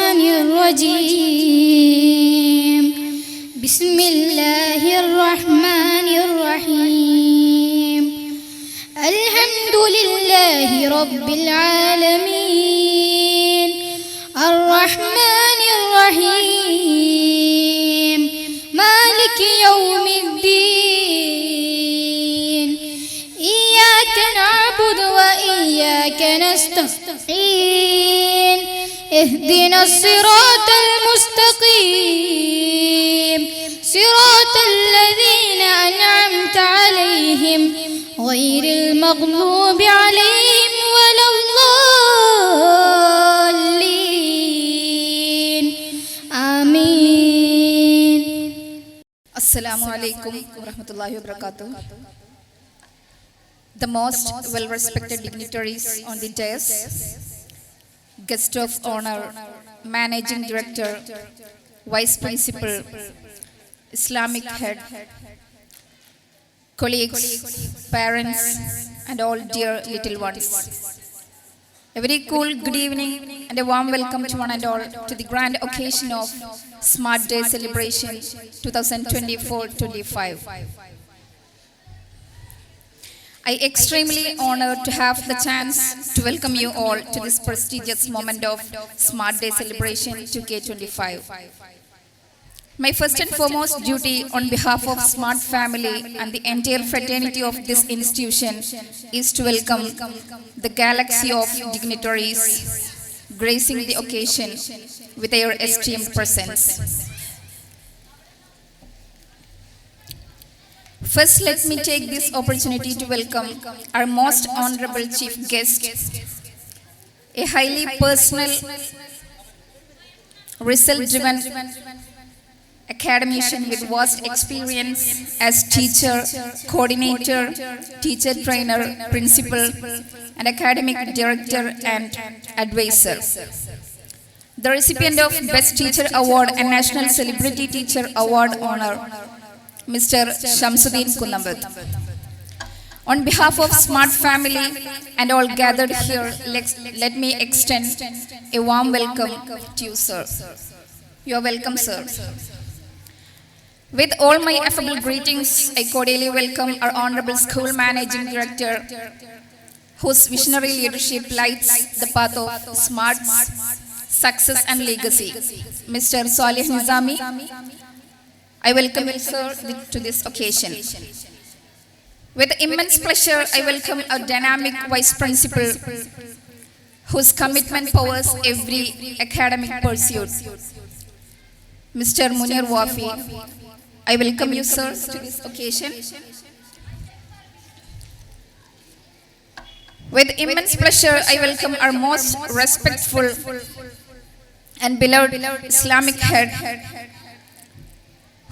الشيطان الرجيم بسم الله الرحمن الرحيم الحمد لله رب العالمين الرحمن الرحيم مالك يوم الدين إياك نعبد وإياك نستعين اهدنا الصراط المستقيم صراط الذين أنعمت عليهم غير المغضوب عليهم ولا الضالين آمين. Assalamu alaikum wa rahmatullahi wa barakatuh. The most well-respected dignitaries on the dais, guest of honor, managing director, vice principal, Islamic head, colleagues, parents, and all dear little ones. A very cool good evening and a warm welcome to one and all to the grand occasion of Smart Day Celebration 2024-25. I extremely honored to have the chance to welcome you all to this prestigious moment of Smart Day Celebration 2K25. My first and foremost duty on behalf of Smart Family and the entire fraternity of this institution is to welcome the galaxy of dignitaries gracing the occasion with their esteemed presence. First, let me take this opportunity to welcome our most honorable chief guest, a highly personal, result-driven academician with vast experience as teacher, coordinator, teacher trainer, principal, and academic director and advisor. The recipient of Best Teacher Award and National Celebrity Teacher Award honor, Mr. Shamsuddin Kunnambat. On behalf of Smart Family and all gathered here, let me extend a warm welcome to you, sir. You are welcome, sir. With all my affable greetings, I cordially welcome our Honorable School Managing Director, whose visionary leadership lights the path of smart success and legacy, Mr. Salih Nizami. I welcome you, sir, to this occasion. With immense pleasure, I welcome our dynamic Vice Principal, whose commitment powers every academic pursuit, Mr. Munir Wafi. I welcome you, sir, to this occasion. With immense pleasure, I welcome our most respectful and beloved Islamic head,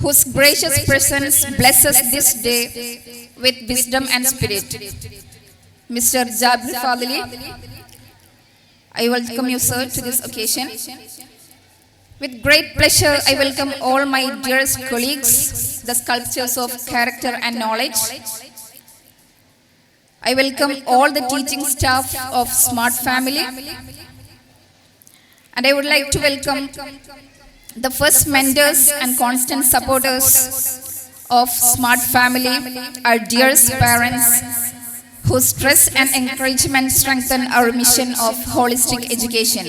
whose gracious presence blesses this day with wisdom and spirit, Mr. Jabir Fadili. I welcome you, sir, to this occasion. With great pleasure, I welcome all my dearest colleagues, the sculptors of character and knowledge. I welcome all the teaching staff of Smart Family. And I would like to welcome the first mentors and constant supporters of Smart Family, our dearest parents, whose stress and encouragement strengthen our mission of holistic education.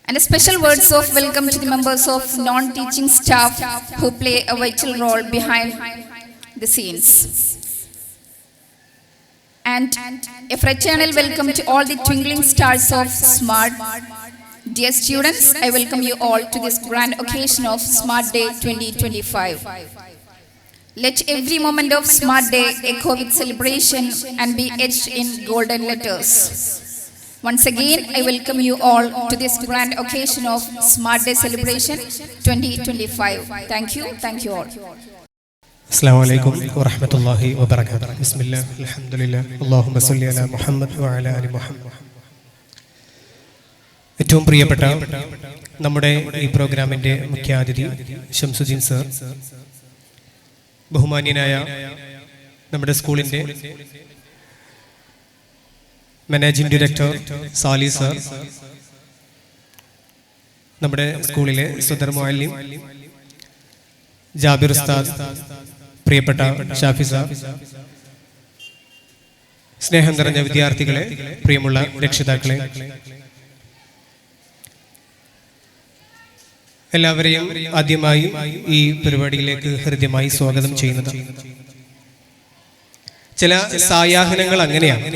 And a special words of welcome to the members of non-teaching staff who play a vital role behind the scenes. And a fraternal welcome to all the twinkling stars of Smart. Dear students, I welcome you all to this grand occasion of Smart Day 2025. Let every moment of Smart Day echo with celebration and be etched in golden letters. Once again, I welcome you all to this grand occasion of Smart Day Celebration 2025. Thank you all. Assalamu alaikum wa rahmatullahi wa barakatuh. Bismillah, alhamdulillah, Allahumma salli ala Muhammad wa ala ali Muhammad. ഏറ്റവും പ്രിയപ്പെട്ട നമ്മുടെ ഈ പ്രോഗ്രാമിൻ്റെ മുഖ്യാതിഥി Shamsuddin sir, ബഹുമാന്യനായ നമ്മുടെ സ്കൂളിൻ്റെ managing director Sally sir, നമ്മുടെ സ്കൂളിലെ സദർ മുഅല്ലിം ജാബിർ ഉസ്താദ്, പ്രിയപ്പെട്ട ഷാഫി സാബ്, സ്നേഹം നിറഞ്ഞ വിദ്യാർത്ഥികളെ, പ്രിയമുള്ള രക്ഷിതാക്കളെ, എല്ലാവരെയും ആദ്യമായി ഈ പരിപാടിയിലേക്ക് ഹൃദ്യമായി സ്വാഗതം ചെയ്യുന്നത്. ചില സായാഹ്നങ്ങൾ അങ്ങനെയാണ്.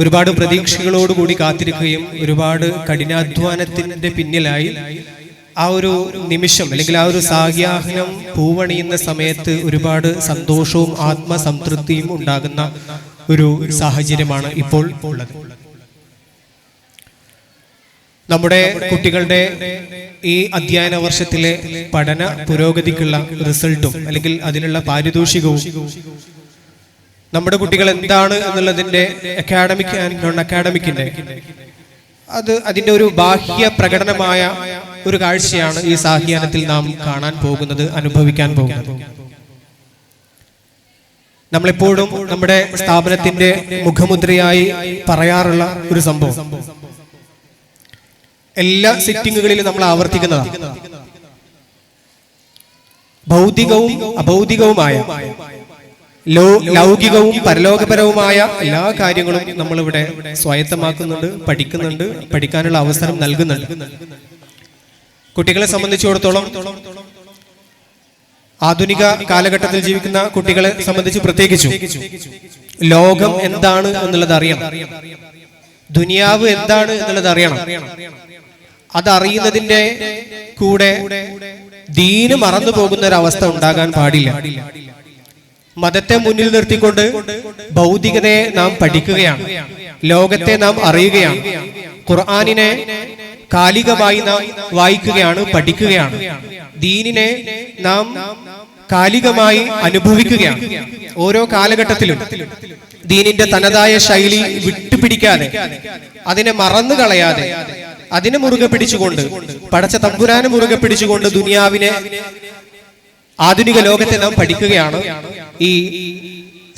ഒരുപാട് പ്രതീക്ഷകളോടുകൂടി കാത്തിരിക്കുകയും ഒരുപാട് കഠിനാധ്വാനത്തിന്റെ പിന്നിലായി ആ ഒരു നിമിഷം അല്ലെങ്കിൽ ആ ഒരു സായാഹ്നം പൂവണിയുന്ന സമയത്ത് ഒരുപാട് സന്തോഷവും ആത്മസംതൃപ്തിയും ഉണ്ടാകുന്ന ഒരു സാഹചര്യമാണ് ഇപ്പോൾ ഉള്ളത്. നമ്മുടെ കുട്ടികളുടെ ഈ അധ്യയന വർഷത്തിലെ പഠന പുരോഗതിക്കുള്ള റിസൾട്ടും അല്ലെങ്കിൽ അതിനുള്ള പാരിതോഷികവും നമ്മുടെ കുട്ടികൾ എന്താണ് എന്നുള്ളതിന്റെ അക്കാഡമിക് ആൻഡ് നോൺ അക്കാഡമിക്കിന്റെ അതിന്റെ ഒരു ബാഹ്യ പ്രകടനമായ ഒരു കാഴ്ചയാണ് ഈ സാഹ്യാനത്തിൽ നാം കാണാൻ പോകുന്നത്, അനുഭവിക്കാൻ പോകുന്നത്. നമ്മളെപ്പോഴും നമ്മുടെ സ്ഥാപനത്തിന്റെ മുഖമുദ്രയായി പറയാറുള്ള ഒരു സംഭവം എല്ലാ സിറ്റിങ്ങുകളിലും നമ്മൾ ആവർത്തിക്കുന്നതാണ്. ഭൗതികവും അഭൗതികവുമായ ലൗകികവും പരലോകപരവുമായ എല്ലാ കാര്യങ്ങളും നമ്മളിവിടെ സ്വായത്തമാക്കുന്നുണ്ട്, പഠിക്കുന്നുണ്ട്, പഠിക്കാനുള്ള അവസരം നൽകുന്നുണ്ട്. കുട്ടികളെ സംബന്ധിച്ചിടത്തോളം, ആധുനിക കാലഘട്ടത്തിൽ ജീവിക്കുന്ന കുട്ടികളെ സംബന്ധിച്ച് പ്രത്യേകിച്ചും ലോകം എന്താണ് എന്നുള്ളത് അറിയണം, ദുനിയാവ് എന്താണ് എന്നുള്ളത് അറിയണം. അതറിയുന്നതിന്റെ കൂടെ ദീന് മറന്നു പോകുന്ന ഒരു അവസ്ഥ ഉണ്ടാകാൻ പാടില്ല. മതത്തെ മുന്നിൽ നിർത്തിക്കൊണ്ട് ഭൗതികതയെ നാം പഠിക്കുകയാണ്, ലോകത്തെ നാം അറിയുകയാണ്, ഖുർആനിനെ കാലികമായി നാം വായിക്കുകയാണ്, പഠിക്കുകയാണ്, ദീനിനെ നാം കാലികമായി അനുഭവിക്കുകയാണ്. ഓരോ കാലഘട്ടത്തിലും ദീനിന്റെ തനതായ ശൈലി വിട്ടുപിടിക്കാതെ, അതിനെ മറന്നു കളയാതെ, അതിനെ മുറുകെ പിടിച്ചുകൊണ്ട്, പടച്ച തമ്പുരാനെ മുറുകെ പിടിച്ചുകൊണ്ട് ദുനിയാവിനെ, ആധുനിക ലോകത്തെ നാം പഠിക്കുകയാണ് ഈ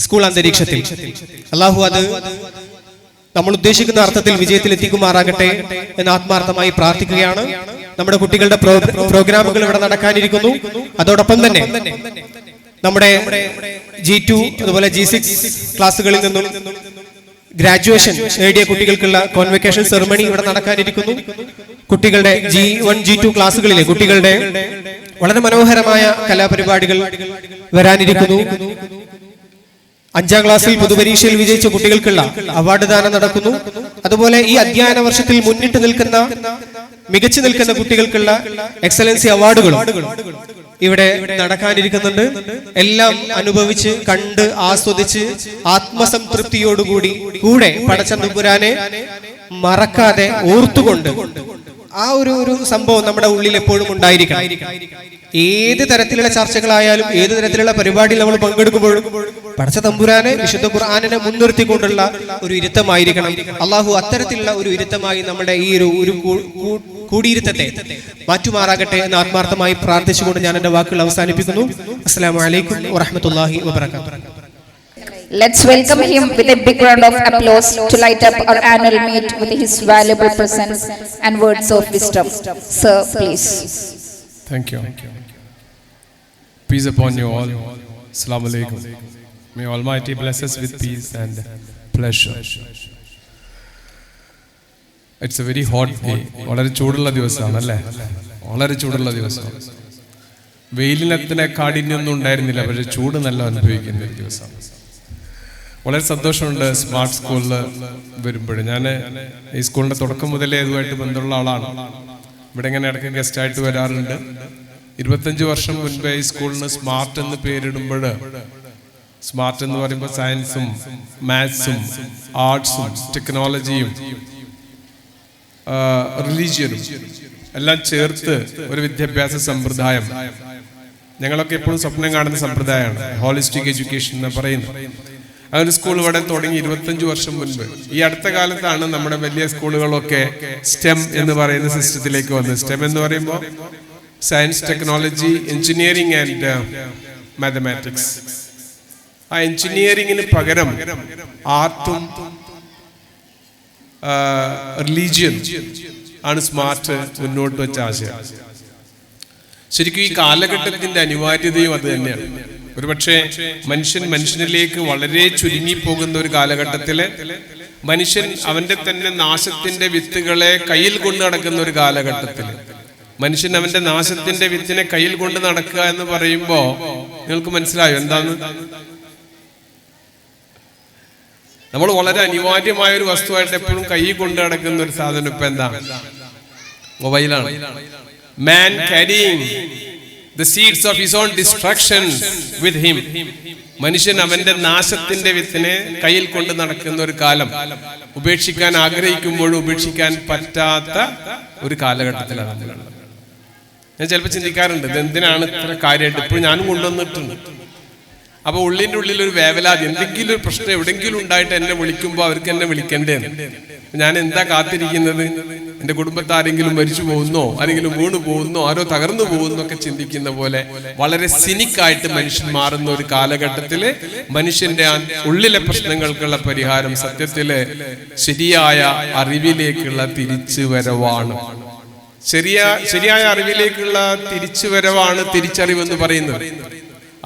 സ്കൂൾ അന്തരീക്ഷത്തിൽ. അല്ലാഹു അത് നമ്മൾ ഉദ്ദേശിക്കുന്ന അർത്ഥത്തിൽ വിജയത്തിൽ എത്തിക്കുമാറാകട്ടെ എന്ന് ആത്മാർത്ഥമായി പ്രാർത്ഥിക്കുകയാണ്. നമ്മുടെ കുട്ടികളുടെ പ്രോഗ്രാമുകൾ ഇവിടെ നടക്കാനിരിക്കുന്നു. അതോടൊപ്പം തന്നെ നമ്മുടെ G2 അതുപോലെ G6 ക്ലാസ്സുകളിൽ നിന്നും ഗ്രാജുവേഷൻ നേടിയ കുട്ടികൾക്കുള്ള കോൺവെക്കേഷൻ സെറമണി ഇവിടെ നടക്കാനിരിക്കുന്നു. കുട്ടികളുടെ G1 G2 ക്ലാസ്സുകളിലെ കുട്ടികളുടെ വളരെ മനോഹരമായ കലാപരിപാടികൾ വരാനിരിക്കുന്നു. 5ാം ക്ലാസ്സിൽ പൊതുപരീക്ഷയിൽ വിജയിച്ച കുട്ടികൾക്കുള്ള അവാർഡ് ദാനം നടക്കുന്നു. അതുപോലെ ഈ അധ്യയന വർഷത്തിൽ മുന്നിട്ട് നിൽക്കുന്ന, മികച്ചു നിൽക്കുന്ന കുട്ടികൾക്കുള്ള എക്സലൻസി അവാർഡുകളും ഇവിടെ നടക്കാനിരിക്കുന്നുണ്ട്. എല്ലാം അനുഭവിച്ച്, കണ്ട്, ആസ്വദിച്ച്, ആത്മസംതൃപ്തിയോടുകൂടി കൂടെ പടച്ച തമ്പുരാനെ മറക്കാതെ ഓർത്തുകൊണ്ട് ആ ഒരു സംഭവം നമ്മുടെ ഉള്ളിൽ എപ്പോഴും ഉണ്ടായിരിക്കണം. ഏത് തരത്തിലുള്ള ചർച്ചകളായാലും, ഏത് തരത്തിലുള്ള പരിപാടിയിൽ നമ്മൾ പങ്കെടുക്കുമ്പോഴും പടച്ച തമ്പുരാനെ, വിശുദ്ധ ഖുർആനിനെ മുൻനിർത്തിക്കൊണ്ടുള്ള ഒരു ഇരുത്തമായിരിക്കണം. അള്ളാഹു അത്തരത്തിലുള്ള ഒരു ഇരുത്തമായി നമ്മുടെ ഈ ഒരു കൂടിയിരുത്തത്തെ മാറ്റുമാറാകട്ടെ എന്ന് ആത്മാർത്ഥമായി പ്രാർത്ഥിച്ചുകൊണ്ട് ഞാൻ എന്റെ വാക്കുകൾ അവസാനിപ്പിക്കുന്നു. അസ്സലാമു അലൈക്കും വറഹ്മത്തുള്ളാഹി വബറകാതുഹു. Let's welcome him with a big round of applause to light up our annual meet with his valuable presence and words of wisdom. Sir, please. Thank you. Peace upon you all. Assalamu alaikum. May Almighty bless us with peace and pleasure. It's a very hot day. വളരെ ചൂടുള്ള ദിവസമാണ് അല്ലേ? വളരെ ചൂടുള്ള ദിവസമാണ്. വെയിലിനത്തിന് കാഠിന്യമൊന്നും ഉണ്ടായിരുന്നില്ല, പക്ഷേ ചൂട് നല്ല അനുഭവിക്കുന്ന ഒരു ദിവസമാണ്. വളരെ സന്തോഷമുണ്ട് സ്മാർട്ട് സ്കൂളിൽ വരുമ്പോൾ. ഞാൻ ഈ സ്കൂളിൻ്റെ തുടക്കം മുതലേ ഇതുമായിട്ട് ബന്ധമുള്ള ആളാണ്. ഇവിടെ ഇങ്ങനെ ഇടയ്ക്ക് ഗസ്റ്റായിട്ട് വരാറുണ്ട്. 25 വർഷം മുൻപേ ഈ സ്കൂളിന് സ്മാർട്ട് എന്ന് പേരിടുമ്പോൾ, സ്മാർട്ട് എന്ന് പറയുമ്പോൾ സയൻസും മാത്സും ആർട്സും ടെക്നോളജിയും റിലീജിയനും എല്ലാം ചേർത്ത് ഒരു വിദ്യാഭ്യാസ സമ്പ്രദായം, ഞങ്ങളൊക്കെ എപ്പോഴും സ്വപ്നം കാണുന്ന സമ്പ്രദായമാണ് ഹോളിസ്റ്റിക് എഡ്യൂക്കേഷൻ എന്ന് പറയുന്നത്. അങ്ങനെ സ്കൂൾ ഇവിടെ തുടങ്ങി 25 വർഷം മുൻപ്. ഈ അടുത്ത കാലത്താണ് നമ്മുടെ വലിയ സ്കൂളുകളൊക്കെ സ്റ്റെം എന്ന് പറയുന്ന സിസ്റ്റത്തിലേക്ക് വന്നത്. സ്റ്റെം എന്ന് പറയുമ്പോൾ science, technology, engineering and mathematics. ആ എഞ്ചിനീയറിംഗിന് പകരം ആർട്ടും റിലീജിയൻ ആണ് സ്മാർട്ട് മുന്നോട്ട് വെച്ച ആശയം. ശരിക്കും ഈ കാലഘട്ടത്തിന്റെ അനിവാര്യതയും അത് തന്നെയാണ്. ഒരുപക്ഷെ മനുഷ്യനിലേക്ക് വളരെ ചുരുങ്ങിപ്പോകുന്ന ഒരു കാലഘട്ടത്തില് മനുഷ്യൻ അവന്റെ തന്നെ നാശത്തിന്റെ വിത്തുകളെ കയ്യിൽ കൊണ്ട് നടക്കുന്ന ഒരു കാലഘട്ടത്തില് മനുഷ്യൻ അവന്റെ നാശത്തിന്റെ വിത്തിനെ കയ്യിൽ കൊണ്ട് നടക്കുക എന്ന് പറയുമ്പോ നിങ്ങൾക്ക് മനസ്സിലായോ എന്താന്ന്? നമ്മൾ വളരെ അനിവാര്യമായ ഒരു വസ്തുവായിട്ട് എപ്പോഴും കയ്യിൽ കൊണ്ട് നടക്കുന്ന ഒരു സാധനം ഇപ്പൊ എന്താ? മൊബൈലാണ്. Man carrying the seeds of his own destruction with him. മനുഷ്യൻ അവന്റെ നാശത്തിന്റെ വിത്തിനെ കയ്യിൽ കൊണ്ട് നടക്കുന്ന ഒരു കാലം, ഉപേക്ഷിക്കാൻ ആഗ്രഹിക്കുമ്പോഴും ഉപേക്ഷിക്കാൻ പറ്റാത്ത ഒരു കാലഘട്ടത്തിലാണ്. ഞാൻ ചിലപ്പോൾ ചിന്തിക്കാറുണ്ട്, ഇത് എന്തിനാണ് ഇത്ര കാര്യമായിട്ട് ഇപ്പോഴും ഞാനും കൊണ്ടുവന്നിട്ടുണ്ട്. അപ്പൊ ഉള്ളിന്റെ ഉള്ളിൽ ഒരു വേവലാതി, എന്തെങ്കിലും ഒരു പ്രശ്നം എവിടെയെങ്കിലും ഉണ്ടായിട്ട് എന്നെ വിളിക്കുമ്പോൾ അവർക്ക് എന്നെ വിളിക്കേണ്ടേന്ന്. ഞാൻ എന്താ കാത്തിരിക്കുന്നത്? എന്റെ കുടുംബത്തിൽ ആരെങ്കിലും മരിച്ചു പോകുന്നോ, ആരെങ്കിലും വീണു പോകുന്നോ, ആരോ തകർന്നു പോകുന്നോ ഒക്കെ ചിന്തിക്കുന്ന പോലെ വളരെ സിനിക്കായിട്ട് മനുഷ്യൻ മാറുന്ന ഒരു കാലഘട്ടത്തില് മനുഷ്യന്റെ ഉള്ളിലെ പ്രശ്നങ്ങൾക്കുള്ള പരിഹാരം സത്യത്തില് ശരിയായ അറിവിലേക്കുള്ള തിരിച്ചുവരവാണ്. ശരിയായ അറിവിലേക്കുള്ള തിരിച്ചുവരവാണ് തിരിച്ചറിവെന്ന് പറയുന്നത്.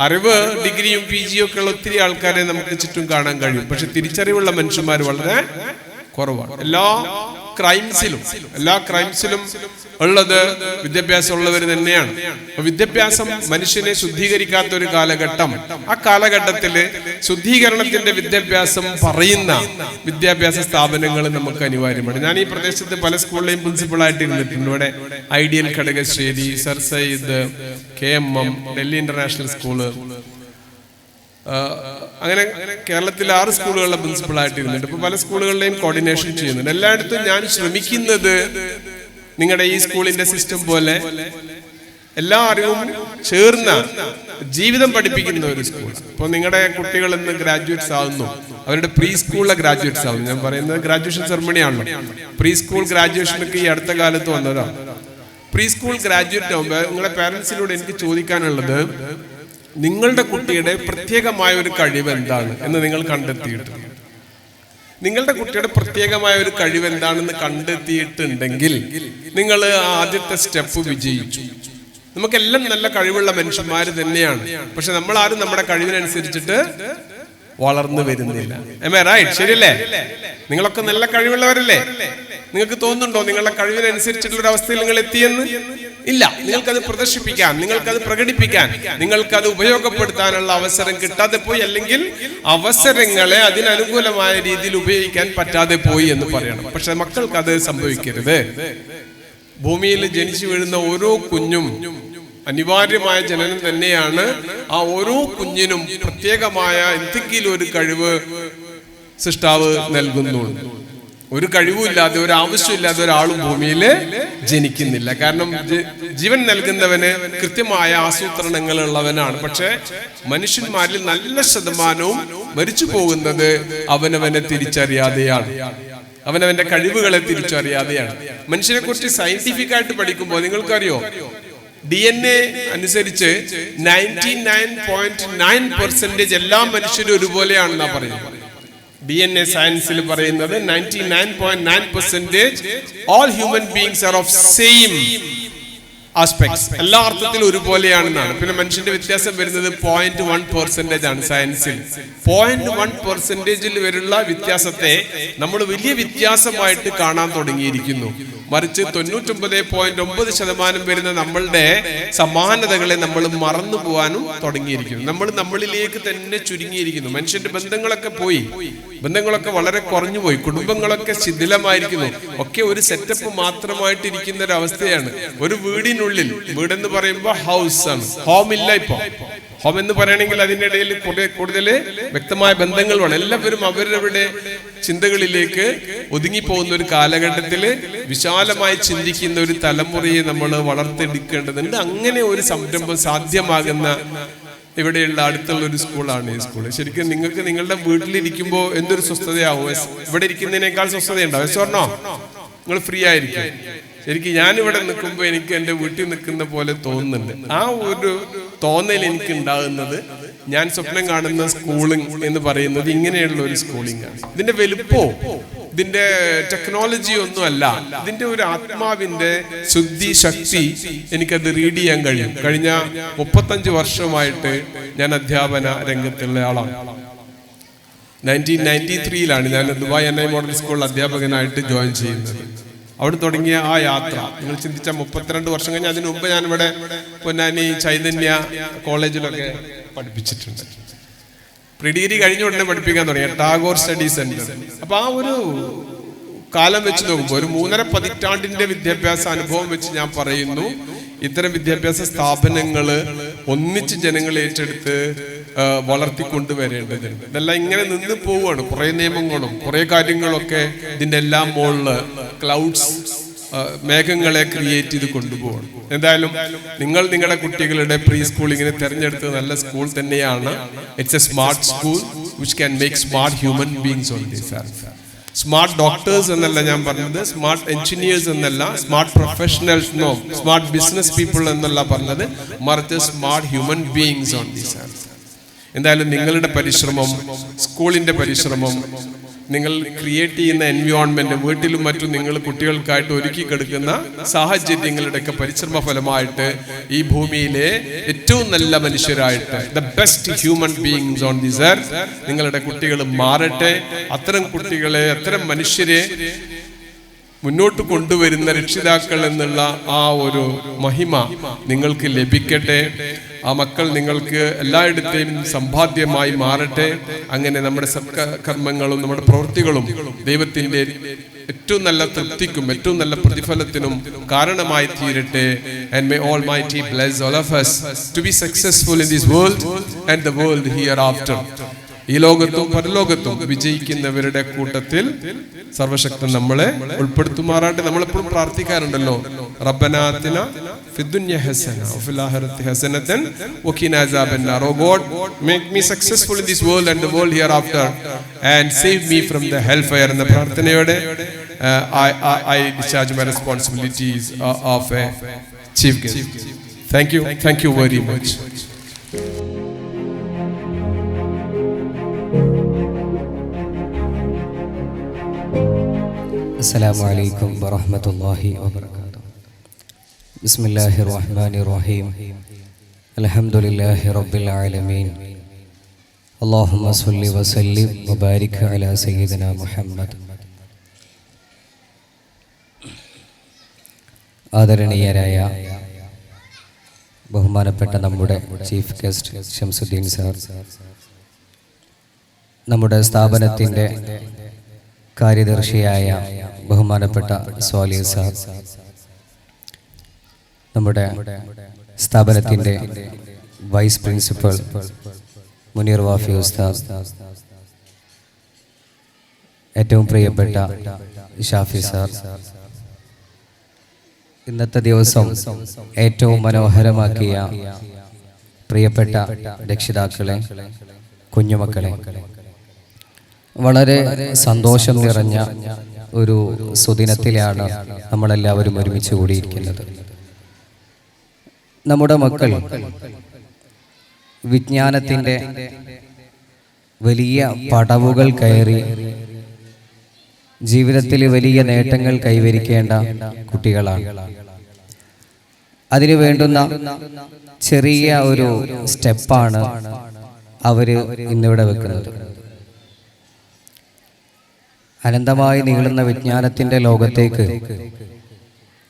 അറിവ്, ഡിഗ്രിയും PG ഒക്കെ ഉള്ള ഒത്തിരി ആൾക്കാരെ നമുക്ക് ചുറ്റും കാണാൻ കഴിയും. പക്ഷെ തിരിച്ചറിവുള്ള മനുഷ്യന്മാർ വളരെ കുറവാണ്. എല്ലാ ക്രൈംസിലും ഉള്ളത് വിദ്യാഭ്യാസം ഉള്ളവർ തന്നെയാണ്. വിദ്യാഭ്യാസം മനുഷ്യനെ ശുദ്ധീകരിക്കാത്ത ഒരു കാലഘട്ടം. ആ കാലഘട്ടത്തില് ശുദ്ധീകരണത്തിന്റെ വിദ്യാഭ്യാസം പറയുന്ന വിദ്യാഭ്യാസ സ്ഥാപനങ്ങൾ നമുക്ക് അനിവാര്യമാണ്. ഞാൻ ഈ പ്രദേശത്ത് പല സ്കൂളിലെയും പ്രിൻസിപ്പളായിട്ട് ഇരുന്നിട്ടുണ്ട്. ഇവിടെ ideal Ghatakassery, sir Syed, KMM, Delhi international school, അങ്ങനെ കേരളത്തിലെ 6 സ്കൂളുകളിലെ പ്രിൻസിപ്പളായിട്ട് ഇരുന്നിട്ട് ഇപ്പൊ പല സ്കൂളുകളിലെയും കോർഡിനേഷൻ ചെയ്യുന്നുണ്ട്. എല്ലായിടത്തും ഞാൻ ശ്രമിക്കുന്നത് നിങ്ങളുടെ ഈ സ്കൂളിന്റെ സിസ്റ്റം പോലെ എല്ലാ അറിവും ചേർന്ന ജീവിതം പഠിപ്പിക്കുന്ന ഒരു സ്കൂൾ. ഇപ്പൊ നിങ്ങളുടെ കുട്ടികൾ ഇന്ന് ഗ്രാജുവേറ്റ്സ് ആവുന്നു, അവരുടെ പ്രീ സ്കൂളിലെ ഗ്രാജുവേറ്റ്സ് ആവുന്നു. ഞാൻ പറയുന്നത് ഗ്രാജുവേഷൻ സെറമണി ആണല്ലോ. പ്രീ സ്കൂൾ ഗ്രാജുവേഷനൊക്കെ ഈ അടുത്ത കാലത്ത് വന്നതാണ്. പ്രീ സ്കൂൾ ഗ്രാജുവേറ്റ് ആവുമ്പോൾ നിങ്ങളുടെ പാരന്റ്സിനോട് എനിക്ക് ചോദിക്കാനുള്ളത്, നിങ്ങളുടെ കുട്ടിയുടെ പ്രത്യേകമായ ഒരു കഴിവ് എന്താണ് എന്ന് നിങ്ങൾ കണ്ടെത്തിയിട്ടുണ്ട്. നിങ്ങളുടെ കുട്ടിയുടെ പ്രത്യേകമായ ഒരു കഴിവ് എന്താണെന്ന് കണ്ടെത്തിയിട്ടുണ്ടെങ്കിൽ നിങ്ങൾ ആദ്യത്തെ സ്റ്റെപ്പ് വിജയിച്ചു. നമുക്കെല്ലാം നല്ല കഴിവുള്ള മനുഷ്യന്മാർ തന്നെയാണ്. പക്ഷെ നമ്മൾ ആരും നമ്മുടെ കഴിവിനനുസരിച്ചിട്ട് വളർന്നു വരുന്നില്ല. റൈറ്റ്? ശരിയല്ലേ? നിങ്ങളൊക്കെ നല്ല കഴിവുള്ളവരല്ലേ? നിങ്ങൾക്ക് തോന്നുന്നുണ്ടോ നിങ്ങളുടെ കഴിവിനനുസരിച്ചിട്ടുള്ള ഒരു അവസ്ഥയിൽ നിങ്ങൾ എത്തിയെന്ന്? ഇല്ല. നിങ്ങൾക്കത് പ്രദർശിപ്പിക്കാൻ, നിങ്ങൾക്കത് പ്രകടിപ്പിക്കാൻ, നിങ്ങൾക്കത് ഉപയോഗപ്പെടുത്താനുള്ള അവസരം കിട്ടാതെ പോയി, അല്ലെങ്കിൽ അവസരങ്ങളെ അതിനനുകൂലമായ രീതിയിൽ ഉപയോഗിക്കാൻ പറ്റാതെ പോയി എന്ന് പറയണം. പക്ഷെ മക്കൾക്ക് അത് സംഭവിക്കരുത്. ഭൂമിയിൽ ജനിച്ചു വീഴുന്ന ഓരോ കുഞ്ഞും അനിവാര്യമായ ജനനം തന്നെയാണ്. ആ ഓരോ കുഞ്ഞിനും പ്രത്യേകമായ എന്തെങ്കിലും ഒരു കഴിവ് സൃഷ്ടാവ് നൽകുന്നു. ഒരു കഴിവുമില്ലാതെ, ഒരു ആവശ്യമില്ലാതെ ഒരാളും ഭൂമിയിൽ ജനിക്കുന്നില്ല. കാരണം ജീവൻ നൽകുന്നവന് കൃത്യമായ ആസൂത്രണങ്ങൾ ഉള്ളവനാണ്. പക്ഷെ മനുഷ്യന്മാരിൽ നല്ല ശതമാനവും മരിച്ചു പോകുന്നത് അവനവനെ തിരിച്ചറിയാതെയാണ്, അവനവന്റെ കഴിവുകളെ തിരിച്ചറിയാതെയാണ്. മനുഷ്യനെ കുറിച്ച് സയന്റിഫിക് ആയിട്ട് പഠിക്കുമ്പോൾ നിങ്ങൾക്കറിയോ, DNA അനുസരിച്ച് 99.9% എല്ലാ മനുഷ്യരും ഒരുപോലെയാണെന്നാ പറയുന്നത്. DNA സയൻസിൽ പറയുന്നത് 99.9% all human beings are of same aspects. എല്ലാ അർത്ഥത്തിലും ഒരുപോലെയാണെന്നാണ്. പിന്നെ മനുഷ്യന്റെ വ്യത്യാസം വരുന്നത് 0.1% ആണ് സയൻസിൽ. 0.1% വരുള്ള വ്യത്യാസത്തെ നമ്മൾ വലിയ വ്യത്യാസമായിട്ട് കാണാൻ തുടങ്ങിയിരിക്കുന്നു. മറിച്ച് 99.9% വരുന്ന നമ്മളുടെ സമാനതകളെ നമ്മൾ മറന്നു പോകാനും തുടങ്ങിയിരിക്കുന്നു. നമ്മൾ നമ്മളിലേക്ക് തന്നെ ചുരുങ്ങിയിരിക്കുന്നു. മനുഷ്യന്റെ ബന്ധങ്ങളൊക്കെ പോയി, ബന്ധങ്ങളൊക്കെ വളരെ കുറഞ്ഞു പോയി, കുടുംബങ്ങളൊക്കെ ശിഥിലമായിരിക്കുന്നു. ഒക്കെ ഒരു സെറ്റപ്പ് മാത്രമായിട്ടിരിക്കുന്ന ഒരു അവസ്ഥയാണ്. ഒരു വീടിനുള്ളിൽ, വീടെന്ന് പറയുമ്പോൾ ഹൗസ് ആണ്, ഹോം ഇല്ല. ഇപ്പൊ ഹോം എന്ന് പറയണമെങ്കിൽ അതിൻ്റെ ഇടയിൽ കൂടുതൽ വ്യക്തമായ ബന്ധങ്ങൾ വേണം. എല്ലാവരും അവരവരുടെ ചിന്തകളിലേക്ക് ഒതുങ്ങിപ്പോകുന്ന ഒരു കാലഘട്ടത്തില് വിശാലമായി ചിന്തിക്കുന്ന ഒരു തലമുറയെ നമ്മൾ വളർത്തെടുക്കേണ്ടതുണ്ട്. അങ്ങനെ ഒരു സംരംഭം സാധ്യമാകുന്ന ഇവിടെയുള്ള അടുത്തുള്ള ഒരു സ്കൂളാണ് ഈ സ്കൂൾ. ശരിക്കും നിങ്ങൾക്ക് നിങ്ങളുടെ വീട്ടിലിരിക്കുമ്പോൾ എന്തൊരു സ്വസ്ഥതയാവും. ഇവിടെ ഇരിക്കുന്നതിനേക്കാൾ സ്വസ്ഥതയുണ്ടാവും. സ്വർണ്ണോ നിങ്ങൾ ഫ്രീ ആയിരിക്കും. ശരിക്കും ഞാനിവിടെ നിൽക്കുമ്പോൾ എനിക്ക് എൻ്റെ വീട്ടിൽ നിൽക്കുന്ന പോലെ തോന്നുന്നുണ്ട്. ആ ഒരു തോന്നൽ എനിക്ക് ഉണ്ടാകുന്നത് ഞാൻ സ്വപ്നം കാണുന്ന സ്കൂളിംഗ് എന്ന് പറയുന്നത് ഇങ്ങനെയുള്ള ഒരു സ്കൂളിംഗ് ആണ്. ഇതിന്റെ വലുപ്പോ ഇതിന്റെ ടെക്നോളജി ഒന്നുമല്ല, ഇതിന്റെ ഒരു ആത്മാവിന്റെ ശുദ്ധി ശക്തി എനിക്കത് റീഡ് ചെയ്യാൻ കഴിയും. കഴിഞ്ഞ 35 വർഷമായിട്ട് ഞാൻ അധ്യാപന രംഗത്തുള്ള ആളാണ്. 1993 ഞാൻ ദുബായ് NI മോഡൽ സ്കൂളിൽ അധ്യാപകനായിട്ട് ജോയിൻ ചെയ്യുന്നത്. അവിടെ തുടങ്ങിയ ആ യാത്ര നിങ്ങൾ ചിന്തിച്ച 32 വർഷം കഴിഞ്ഞ്, അതിനു മുമ്പ് ഞാനിവിടെ പൊന്നാനി ചൈതന്യ കോളേജിലൊക്കെ പഠിപ്പിച്ചിട്ടുണ്ട്. പ്രീ ഡിഗ്രി കഴിഞ്ഞ ഉടനെ പഠിപ്പിക്കാൻ തുടങ്ങിയ ടാഗോർ സ്റ്റഡി സെന്റർ. അപ്പൊ ആ ഒരു കാലം വെച്ച് നോക്കുമ്പോൾ ഒരു 3.5 പതിറ്റാണ്ടിന്റെ വിദ്യാഭ്യാസ അനുഭവം വെച്ച് ഞാൻ പറയുന്നു, ഇത്തരം വിദ്യാഭ്യാസ സ്ഥാപനങ്ങൾ ഒന്നിച്ച് ജനങ്ങൾ ഏറ്റെടുത്ത് വളർത്തിക്കൊണ്ടുവരേണ്ടതുണ്ട്. ഇതെല്ലാം ഇങ്ങനെ നിന്ന് പോവുകയാണ്. കുറെ നിയമങ്ങളും കുറെ കാര്യങ്ങളൊക്കെ ഇതിന്റെ എല്ലാം മുകളില് ക്ലൗഡ്സ് മേഘങ്ങളെ ക്രിയേറ്റ് ചെയ്ത് കൊണ്ടുപോകണം. എന്തായാലും നിങ്ങൾ നിങ്ങളുടെ കുട്ടികളുടെ പ്രീ സ്കൂളിങ്ങിനെ തെരഞ്ഞെടുത്തത് നല്ല സ്കൂൾ തന്നെയാണ്. It's A smart school which can make smart human beings on this earth. Smart doctors എന്നല്ല ഞാൻ പറഞ്ഞത്, സ്മാർട്ട് എഞ്ചിനീയേഴ്സ് എന്നല്ല, സ്മാർട്ട് പ്രൊഫഷണൽസ് എന്നോ സ്മാർട്ട് ബിസിനസ് പീപ്പിൾ എന്നല്ല പറഞ്ഞത്, മറിച്ച് smart human beings on this earth. എന്തായാലും നിങ്ങളുടെ പരിശ്രമം, സ്കൂളിന്റെ പരിശ്രമം, നിങ്ങൾ ക്രിയേറ്റ് ചെയ്യുന്ന എൻവയോൺമെന്റ്, വീട്ടിലും മറ്റും നിങ്ങൾ കുട്ടികൾക്കായിട്ട് ഒരുക്കി കൊടുക്കുന്ന സാഹചര്യങ്ങളുടെയൊക്കെ പരിശ്രമ ഫലമായിട്ട് ഈ ഭൂമിയിലെ ഏറ്റവും നല്ല മനുഷ്യരായിട്ട്, the best human beings on this earth നിങ്ങളുടെ കുട്ടികൾ മാറട്ടെ. അത്തരം കുട്ടികളെ, അത്തരം മനുഷ്യരെ മുന്നോട്ട് കൊണ്ടുവരുന്ന രക്ഷിതാക്കൾ എന്നുള്ള ആ ഒരു മഹിമ നിങ്ങൾക്ക് ലഭിക്കട്ടെ. ആ മക്കൾ നിങ്ങൾക്ക് എല്ലായിടത്തെയും സമ്പാദ്യമായി മാറട്ടെ. അങ്ങനെ നമ്മുടെ സത്കർമ്മങ്ങളും നമ്മുടെ പ്രവൃത്തികളും ദൈവത്തിന്റെ ഏറ്റവും നല്ല തൃപ്തിക്കും ഏറ്റവും നല്ല പ്രതിഫലത്തിനും കാരണമായി തീരട്ടെ. And may Almighty bless all of us to be successful in this world and the world hereafter. ഈ ലോകത്തും പരലോകത്തും വിജയിക്കുന്നവരുടെ കൂട്ടത്തിൽ സർവശക്തൻ നമ്മളെ ഉൾപ്പെടുത്തുമാറാട്ടെ. നമ്മളെപ്പോഴും പ്രാർത്ഥിക്കാറുണ്ടല്ലോ, റബ്ബനാ ആതിനാ ഫിദ്ദുനിയ ഹസന വഫിൽ ആഖിറതി ഹസനതൻ വഖിനാ അസാബന്നാർ. Oh God, make me successful in this world and the world hereafter and save me from the hellfire. എന്ന പ്രാർത്ഥനയോടെ I discharge my responsibilities of a chief guest. Thank you very much. السلام عليكم ورحمة الله وبركاته. بسم الله الرحمن الرحيم. الحمد لله رب العالمين. اللهم صل وسلم وبارك على سيدنا محمد. ആദരണീയരായ ബഹുമാനപ്പെട്ട നമ്മുടെ ചീഫ് ഗസ്റ്റ് ഷംസുദ്ദീൻ സാർ, നമ്മുടെ സ്ഥാപനത്തിൻ്റെ കാര്യദർശിയായ ബഹുമാനപ്പെട്ട Swalih sir, നമ്മുടെ സ്ഥാപനത്തിൻ്റെ വൈസ് പ്രിൻസിപ്പൽ മുനീർ വാഫി ഉസ്താദ്, ഏറ്റവും പ്രിയപ്പെട്ട ഷാഫി സാർ, ഇന്നത്തെ ദിവസം ഏറ്റവും മനോഹരമാക്കിയ പ്രിയപ്പെട്ട രക്ഷിതാക്കളെ, കുഞ്ഞുമക്കളെ, വളരെ സന്തോഷം നിറഞ്ഞ ഒരു സുദിനത്തിലാണ് നമ്മളെല്ലാവരും ഒരുമിച്ച് കൂടിയിരിക്കുന്നത്. നമ്മുടെ മക്കൾ വിജ്ഞാനത്തിൻ്റെ വലിയ പടവുകൾ കയറി ജീവിതത്തിൽ വലിയ നേട്ടങ്ങൾ കൈവരിക്കേണ്ട കുട്ടികളാണ്. അതിനു വേണ്ടുന്ന ചെറിയ ഒരു സ്റ്റെപ്പാണ് അവർ ഇന്നിവിടെ വെക്കുന്നത്. അനന്തമായി നീളുന്ന വിജ്ഞാനത്തിൻ്റെ ലോകത്തേക്ക്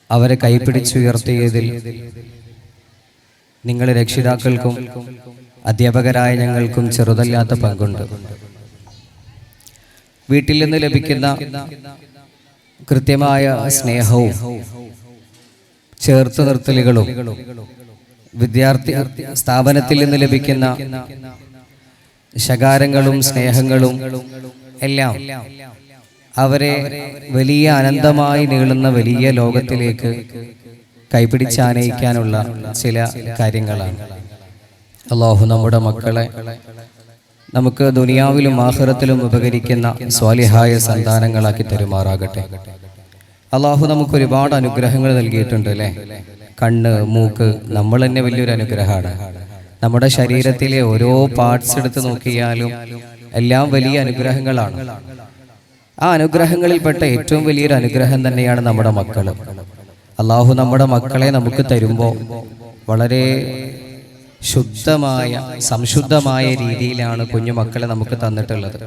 അവരെ കൈപിടിച്ചുയർത്തിയതിൽ നിങ്ങൾ രക്ഷിതാക്കൾക്കും അധ്യാപകരായ ഞങ്ങൾക്കും ചെറുതല്ലാത്ത പങ്കുണ്ട്. വീട്ടിൽ നിന്ന് ലഭിക്കുന്ന കൃത്യമായ സ്നേഹവും ചേർത്ത് നിർത്തലുകളും വിദ്യാർത്ഥി സ്ഥാപനത്തിൽ നിന്ന് ലഭിക്കുന്ന ശകാരങ്ങളും സ്നേഹങ്ങളും എല്ലാം അവരെ വലിയ അനന്തമായി നീളുന്ന വലിയ ലോകത്തിലേക്ക് കൈപിടിച്ചാനയിക്കാനുള്ള ചില കാര്യങ്ങളാണ്. അല്ലാഹു നമ്മുടെ മക്കളെ നമുക്ക് ദുനിയാവിലും ആഖിറത്തിലും ഉപകരിക്കുന്ന സ്വാലിഹായ സന്താനങ്ങളാക്കി തരുമാറാകട്ടെ. അല്ലാഹു നമുക്ക് ഒരുപാട് അനുഗ്രഹങ്ങൾ നൽകിയിട്ടുണ്ട് അല്ലേ? കണ്ണ്, മൂക്ക്, നമ്മൾ തന്നെ വലിയൊരു അനുഗ്രഹമാണ്. നമ്മുടെ ശരീരത്തിലെ ഓരോ പാർട്സ് എടുത്ത് നോക്കിയാലും എല്ലാം വലിയ അനുഗ്രഹങ്ങളാണ്. ആ അനുഗ്രഹങ്ങളിൽപ്പെട്ട ഏറ്റവും വലിയൊരു അനുഗ്രഹം തന്നെയാണ് നമ്മുടെ മക്കൾ. അള്ളാഹു നമ്മുടെ മക്കളെ നമുക്ക് തരുമ്പോൾ വളരെ ശുദ്ധമായ സംശുദ്ധമായ രീതിയിലാണ് കുഞ്ഞു മക്കളെ നമുക്ക് തന്നിട്ടുള്ളത്.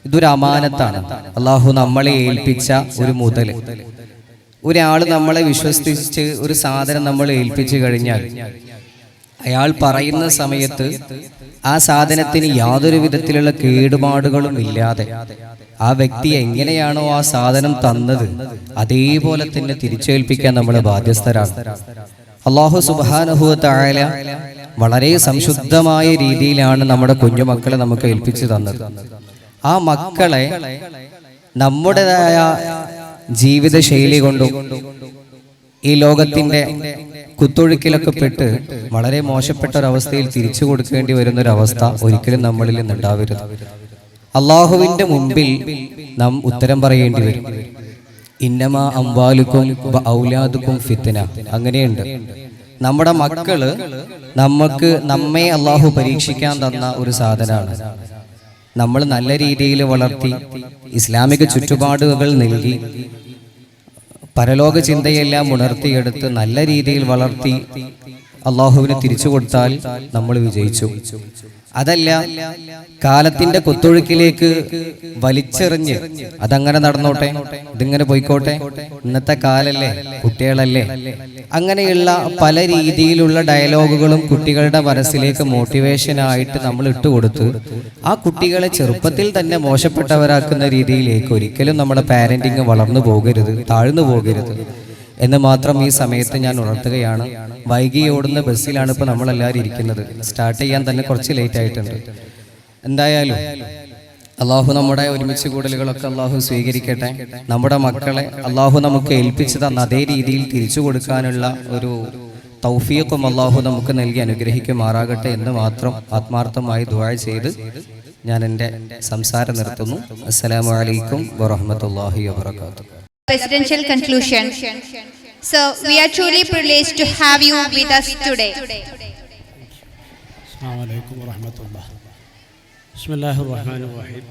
ഇതൊരു അമാനത്താണ്. അള്ളാഹു നമ്മളെ ഏൽപ്പിച്ച ഒരു മുതൽ. ഒരാൾ നമ്മളെ വിശ്വസിച്ച് ഒരു സാധനം നമ്മൾ ഏൽപ്പിച്ചു കഴിഞ്ഞാൽ അയാൾ പറയുന്ന സമയത്ത് ആ സാധനത്തിന് യാതൊരു വിധത്തിലുള്ള കേടുപാടുകളും ഇല്ലാതെ ആ വ്യക്തി എങ്ങനെയാണോ ആ സാധനം തന്നത് അതേപോലെ തന്നെ തിരിച്ചേൽപ്പിക്കാൻ നമ്മൾ ബാധ്യസ്ഥരാണ്. അല്ലാഹു സുബ്ഹാനഹു വ തആല വളരെ സംശുദ്ധമായ രീതിയിലാണ് നമ്മുടെ കുഞ്ഞുമക്കളെ നമുക്ക് ഏൽപ്പിച്ചു തന്നത്. ആ മക്കളെ നമ്മുടേതായ ജീവിത ശൈലി കൊണ്ടും ഈ ലോകത്തിന്റെ കുത്തൊഴുക്കിലൊക്കെ പെട്ട് വളരെ മോശപ്പെട്ട ഒരവസ്ഥയിൽ തിരിച്ചു കൊടുക്കേണ്ടി വരുന്നൊരവസ്ഥ ഒരിക്കലും നമ്മളിൽ നിന്നുണ്ടാവരുത്. അള്ളാഹുവിന്റെ മുമ്പിൽ നാം ഉത്തരം പറയേണ്ടി വരും. ഇന്നമാ അംവാലുക്കും ഔലാദുക്കും ഫിത്ന. അങ്ങനെയുണ്ട്. നമ്മുടെ മക്കള് നമ്മെ അള്ളാഹു പരീക്ഷിക്കാൻ തന്ന ഒരു സാധനമാണ്. നമ്മൾ നല്ല രീതിയിൽ വളർത്തി ഇസ്ലാമിക ചുറ്റുപാടുകൾ നൽകി പരലോക ചിന്തയെല്ലാം ഉണർത്തിയെടുത്ത് നല്ല രീതിയിൽ വളർത്തി അള്ളാഹുവിന് തിരിച്ചു കൊടുത്താൽ നമ്മൾ വിജയിച്ചു. അതല്ല, കാലത്തിന്റെ കുത്തൊഴുക്കിലേക്ക് വലിച്ചെറിഞ്ഞ് അതങ്ങനെ നടന്നോട്ടെ, ഇതിങ്ങനെ പോയിക്കോട്ടെ, ഇന്നത്തെ കാലല്ലേ, കുട്ടികളല്ലേ, അങ്ങനെയുള്ള പല രീതിയിലുള്ള ഡയലോഗുകളും കുട്ടികളുടെ മനസ്സിലേക്ക് മോട്ടിവേഷനായിട്ട് നമ്മൾ ഇട്ടുകൊടുത്ത് ആ കുട്ടികളെ ചെറുപ്പത്തിൽ തന്നെ മോശപ്പെട്ടവരാക്കുന്ന രീതിയിലേക്ക് ഒരിക്കലും നമ്മുടെ പാരന്റിങ് വളർന്നു പോകരുത്, താഴ്ന്നു പോകരുത് എന്ന് മാത്രം ഈ സമയത്ത് ഞാൻ ഉണർത്തുകയാണ്. വൈകി ഓടുന്ന ബസ്സിലാണ് ഇപ്പോൾ നമ്മളെല്ലാവരും ഇരിക്കുന്നത്. സ്റ്റാർട്ട് ചെയ്യാൻ തന്നെ കുറച്ച് ലേറ്റ് ആയിട്ടുണ്ട്. എന്തായാലും അള്ളാഹു നമ്മുടെ ഒരുമിച്ച് കൂടലുകളൊക്കെ അള്ളാഹു സ്വീകരിക്കട്ടെ. നമ്മുടെ മക്കളെ അള്ളാഹു നമുക്ക് ഏൽപ്പിച്ചു തന്ന അതേ രീതിയിൽ തിരിച്ചു കൊടുക്കാനുള്ള ഒരു തൗഫീഖും അള്ളാഹു നമുക്ക് നൽകി അനുഗ്രഹിക്കുമാറാകട്ടെ എന്ന് മാത്രം ആത്മാർത്ഥമായി ദുആ ചെയ്ത് ഞാൻ എൻ്റെ സംസാരം നിർത്തുന്നു. അസ്സലാമു അലൈക്കും വറഹ്മത്തുള്ളാഹി വബറകാതുഹു. Presidential conclusion. So we are truly privileged to have you with us today. Assalamu alaikum wa rahmatullah. Bismillahir rahmanir rahim.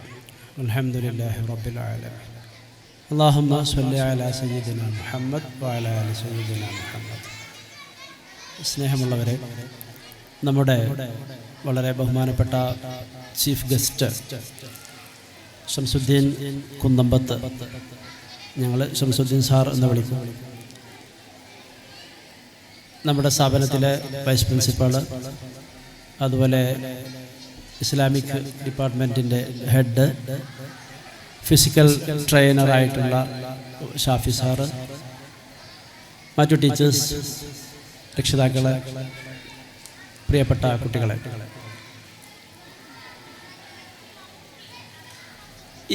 Alhamdulillahi rabbil alamin. Allahumma salli ala sayyidina Muhammad wa ala ali sayyidina Muhammad. സ്നേഹമുള്ളവരെ, നമ്മുടെ വളരെ ബഹുമാനപ്പെട്ട chief guest Shamsuddin Kunnambath, ഞങ്ങൾ Shamsuddin sir എന്ന് വിളിക്കും, നമ്മുടെ സ്ഥാപനത്തിലെ vice principal, അതുപോലെ ഇസ്ലാമിക് ഡിപ്പാർട്ട്മെൻറ്റിൻ്റെ ഹെഡ്, ഫിസിക്കൽ ട്രെയിനറായിട്ടുള്ള ഷാഫി സാറ്, മറ്റു ടീച്ചേഴ്സ്, രക്ഷിതാക്കളെ, പ്രിയപ്പെട്ട കുട്ടികളെ,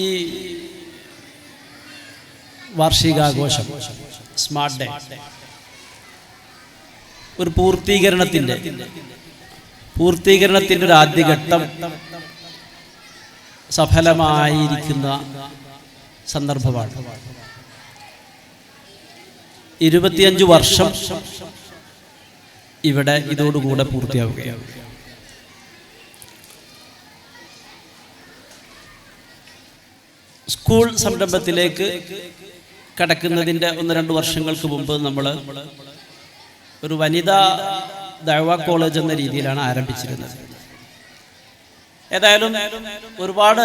ഈ വാർഷികാഘോഷം സ്മാർട്ട് ഡേ ഒരു പൂർത്തീകരണത്തിൻ്റെ ഒരു ആദ്യഘട്ടം സഫലമായിരിക്കുന്ന സന്ദർഭമാണ്. 25 വർഷം ഇവിടെ ഇതോടുകൂടെ പൂർത്തിയാവുകയാണ്. സ്കൂൾ സംരംഭത്തിലേക്ക് കടക്കുന്നതിൻ്റെ 1-2 വർഷങ്ങൾക്ക് മുമ്പ് നമ്മൾ ഒരു വനിതാ ദഅവ കോളേജ് എന്ന രീതിയിലാണ് ആരംഭിച്ചിരുന്നത്. ഏതായാലും ഒരുപാട്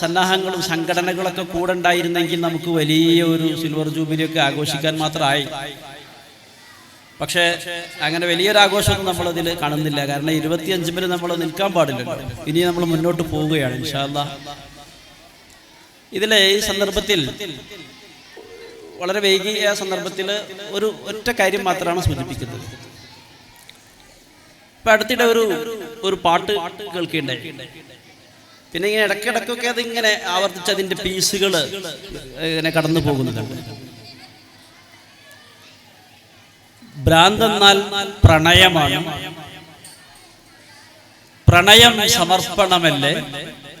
സന്നാഹങ്ങളും സംഘടനകളൊക്കെ കൂടെ ഉണ്ടായിരുന്നെങ്കിൽ നമുക്ക് വലിയ ഒരു സിൽവർ ജൂബിലിയൊക്കെ ആഘോഷിക്കാൻ മാത്രമായി. പക്ഷേ അങ്ങനെ വലിയൊരു ആഘോഷമൊന്നും നമ്മളതിൽ കാണുന്നില്ല. കാരണം 25 നമ്മൾ നിൽക്കാൻ പാടില്ലല്ലോ. ഇനി നമ്മൾ മുന്നോട്ട് പോവുകയാണ് ഇൻഷാ അല്ലാഹ്. ഇതിലെ ഈ സന്ദർഭത്തിൽ വളരെ വൈകിയ സന്ദർഭത്തിൽ ഒറ്റ കാര്യം മാത്രമാണ് സൂചിപ്പിക്കുന്നത്. ഇപ്പം അടുത്തിടെ ഒരു പാട്ട് കേൾക്കേണ്ടായി. പിന്നെ ഇങ്ങനെ ഇടയ്ക്കിടയ്ക്കൊക്കെ അതിങ്ങനെ ആവർത്തിച്ച് അതിൻ്റെ പീസുകൾ ഇങ്ങനെ കടന്നു പോകുന്നുണ്ട്. ഭ്രാന്തെന്നാൽ പ്രണയമാണ്, പ്രണയം സമർപ്പണമല്ലേ,